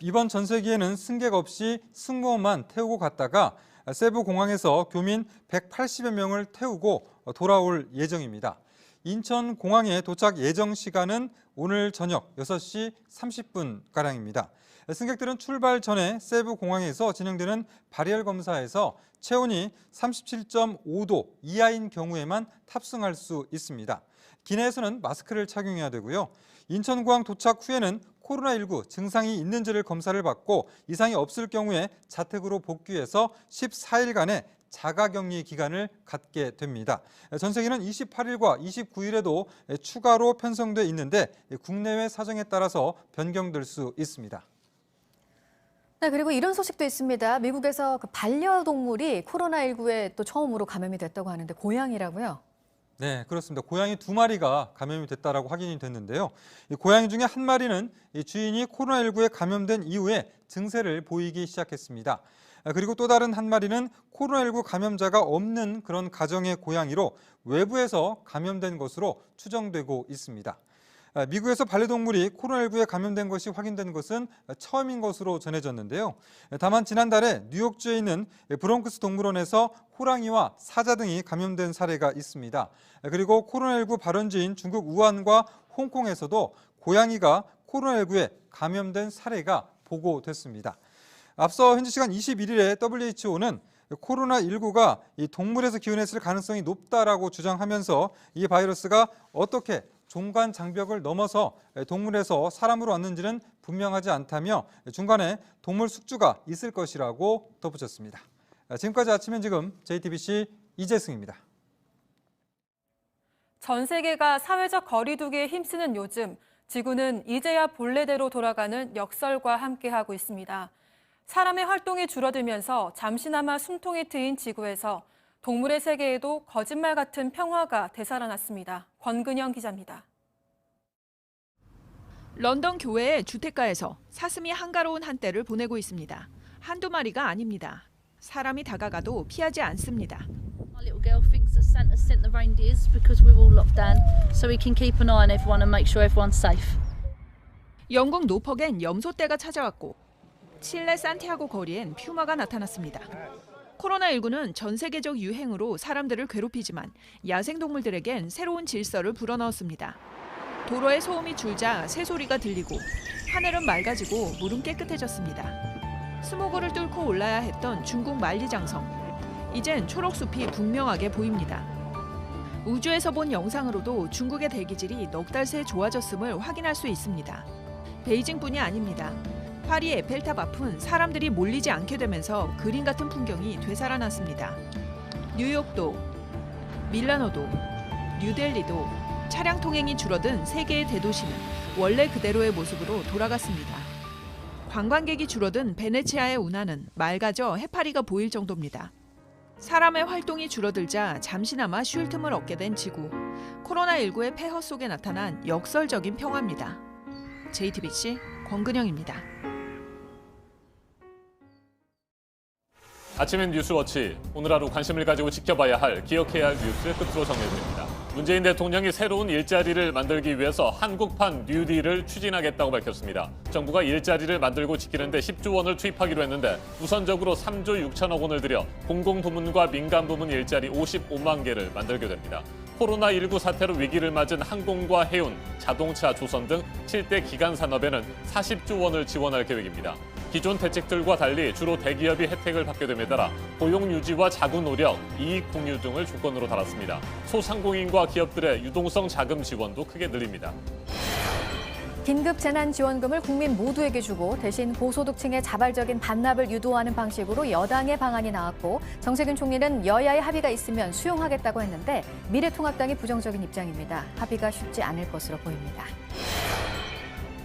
이번 전세기에는 승객 없이 승무원만 태우고 갔다가 세부공항에서 교민 180여 명을 태우고 돌아올 예정입니다. 인천공항에 도착 예정 시간은 오늘 저녁 6시 30분가량입니다. 승객들은 출발 전에 세부공항에서 진행되는 발열 검사에서 체온이 37.5도 이하인 경우에만 탑승할 수 있습니다. 기내에서는 마스크를 착용해야 되고요. 인천공항 도착 후에는 코로나19 증상이 있는지를 검사를 받고 이상이 없을 경우에 자택으로 복귀해서 14일간의 자가격리 기간을 갖게 됩니다. 전세기는 28일과 29일에도 추가로 편성돼 있는데 국내외 사정에 따라서 변경될 수 있습니다. 네, 그리고 이런 소식도 있습니다. 미국에서 그 반려동물이 코로나19에 또 처음으로 감염이 됐다고 하는데 고양이라고요? 네, 그렇습니다. 고양이 2마리가 감염이 됐다라고 확인이 됐는데요. 이 고양이 중에 한 마리는 이 주인이 코로나19에 감염된 이후에 증세를 보이기 시작했습니다. 그리고 또 다른 한 마리는 코로나19 감염자가 없는 그런 가정의 고양이로 외부에서 감염된 것으로 추정되고 있습니다. 미국에서 반려동물이 코로나19에 감염된 것이 확인된 것은 처음인 것으로 전해졌는데요. 다만 지난달에 뉴욕주에 있는 브롱크스 동물원에서 호랑이와 사자 등이 감염된 사례가 있습니다. 그리고 코로나19 발원지인 중국 우한과 홍콩에서도 고양이가 코로나19에 감염된 사례가 보고됐습니다. 앞서 현지 시간 21일에 WHO는 코로나19가 이 동물에서 기원했을 가능성이 높다라고 주장하면서 이 바이러스가 어떻게 종관 장벽을 넘어서 동물에서 사람으로 왔는지는 분명하지 않다며 중간에 동물 숙주가 있을 것이라고 덧붙였습니다. 지금까지 아침 현지금 JTBC 이재승입니다. 전 세계가 사회적 거리두기에 힘쓰는 요즘, 지구는 이제야 본래대로 돌아가는 역설과 함께하고 있습니다. 사람의 활동이 줄어들면서 잠시나마 숨통이 트인 지구에서 동물의 세계에도 거짓말 같은 평화가 되살아났습니다. 권근영 기자입니다. 런던 교회의 주택가에서 사슴이 한가로운 한때를 보내고 있습니다. 한두 마리가 아닙니다. 사람이 다가가도 피하지 않습니다. My little girl thinks that Santa sent the reindeers because we're all locked down, so we can keep an eye on everyone and make sure everyone's safe. 영국 노퍽엔 염소떼가 찾아왔고 칠레 산티아고 거리엔 퓨마가 나타났습니다. 코로나19는 전 세계적 유행으로 사람들을 괴롭히지만 야생동물들에겐 새로운 질서를 불어넣었습니다. 도로에 소음이 줄자 새소리가 들리고 하늘은 맑아지고 물은 깨끗해졌습니다. 스모그를 뚫고 올라야 했던 중국 만리장성. 이젠 초록숲이 분명하게 보입니다. 우주에서 본 영상으로도 중국의 대기질이 넉 달 새 좋아졌음을 확인할 수 있습니다. 베이징뿐이 아닙니다. 파리 에펠탑 앞은 사람들이 몰리지 않게 되면서 그림 같은 풍경이 되살아났습니다. 뉴욕도, 밀라노도, 뉴델리도 차량 통행이 줄어든 세계의 대도시는 원래 그대로의 모습으로 돌아갔습니다. 관광객이 줄어든 베네치아의 운하는 맑아져 해파리가 보일 정도입니다. 사람의 활동이 줄어들자 잠시나마 쉴 틈을 얻게 된 지구. 코로나19의 폐허 속에 나타난 역설적인 평화입니다. JTBC 권근영입니다. 아침엔 뉴스워치. 오늘 하루 관심을 가지고 지켜봐야 할, 기억해야 할 뉴스의 끝으로 정리해드립니다. 문재인 대통령이 새로운 일자리를 만들기 위해서 한국판 뉴딜을 추진하겠다고 밝혔습니다. 정부가 일자리를 만들고 지키는데 10조 원을 투입하기로 했는데 우선적으로 3조 6천억 원을 들여 공공부문과 민간부문 일자리 55만 개를 만들게 됩니다. 코로나19 사태로 위기를 맞은 항공과 해운, 자동차, 조선 등 7대 기간 산업에는 40조 원을 지원할 계획입니다. 기존 대책들과 달리 주로 대기업이 혜택을 받게 됨에 따라 고용 유지와 자구 노력, 이익 공유 등을 조건으로 달았습니다. 소상공인과 기업들의 유동성 자금 지원도 크게 늘립니다. 긴급 재난지원금을 국민 모두에게 주고 대신 고소득층의 자발적인 반납을 유도하는 방식으로 여당의 방안이 나왔고 정세균 총리는 여야의 합의가 있으면 수용하겠다고 했는데 미래통합당이 부정적인 입장입니다. 합의가 쉽지 않을 것으로 보입니다.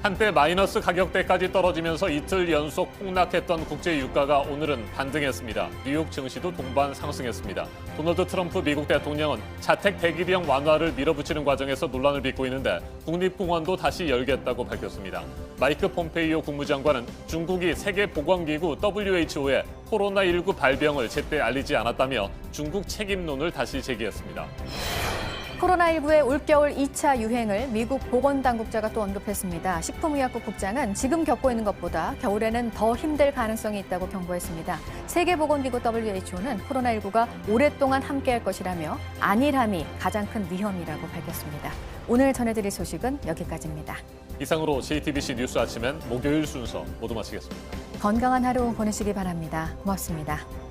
한때 마이너스 가격대까지 떨어지면서 이틀 연속 폭락했던 국제 유가가 오늘은 반등했습니다. 뉴욕 증시도 동반 상승했습니다. 도널드 트럼프 미국 대통령은 자택 대기령 완화를 밀어붙이는 과정에서 논란을 빚고 있는데 국립공원도 다시 열겠다고 밝혔습니다. 마이크 폼페이오 국무장관은 중국이 세계보건기구 WHO에 코로나19 발병을 제때 알리지 않았다며 중국 책임론을 다시 제기했습니다. 코로나19의 올겨울 2차 유행을 미국 보건당국자가 또 언급했습니다. 식품의약국 국장은 지금 겪고 있는 것보다 겨울에는 더 힘들 가능성이 있다고 경고했습니다. 세계보건기구 WHO는 코로나19가 오랫동안 함께할 것이라며 안일함이 가장 큰 위험이라고 밝혔습니다. 오늘 전해드릴 소식은 여기까지입니다. 이상으로 JTBC 뉴스 아침엔 목요일 순서 모두 마치겠습니다. 건강한 하루 보내시기 바랍니다. 고맙습니다.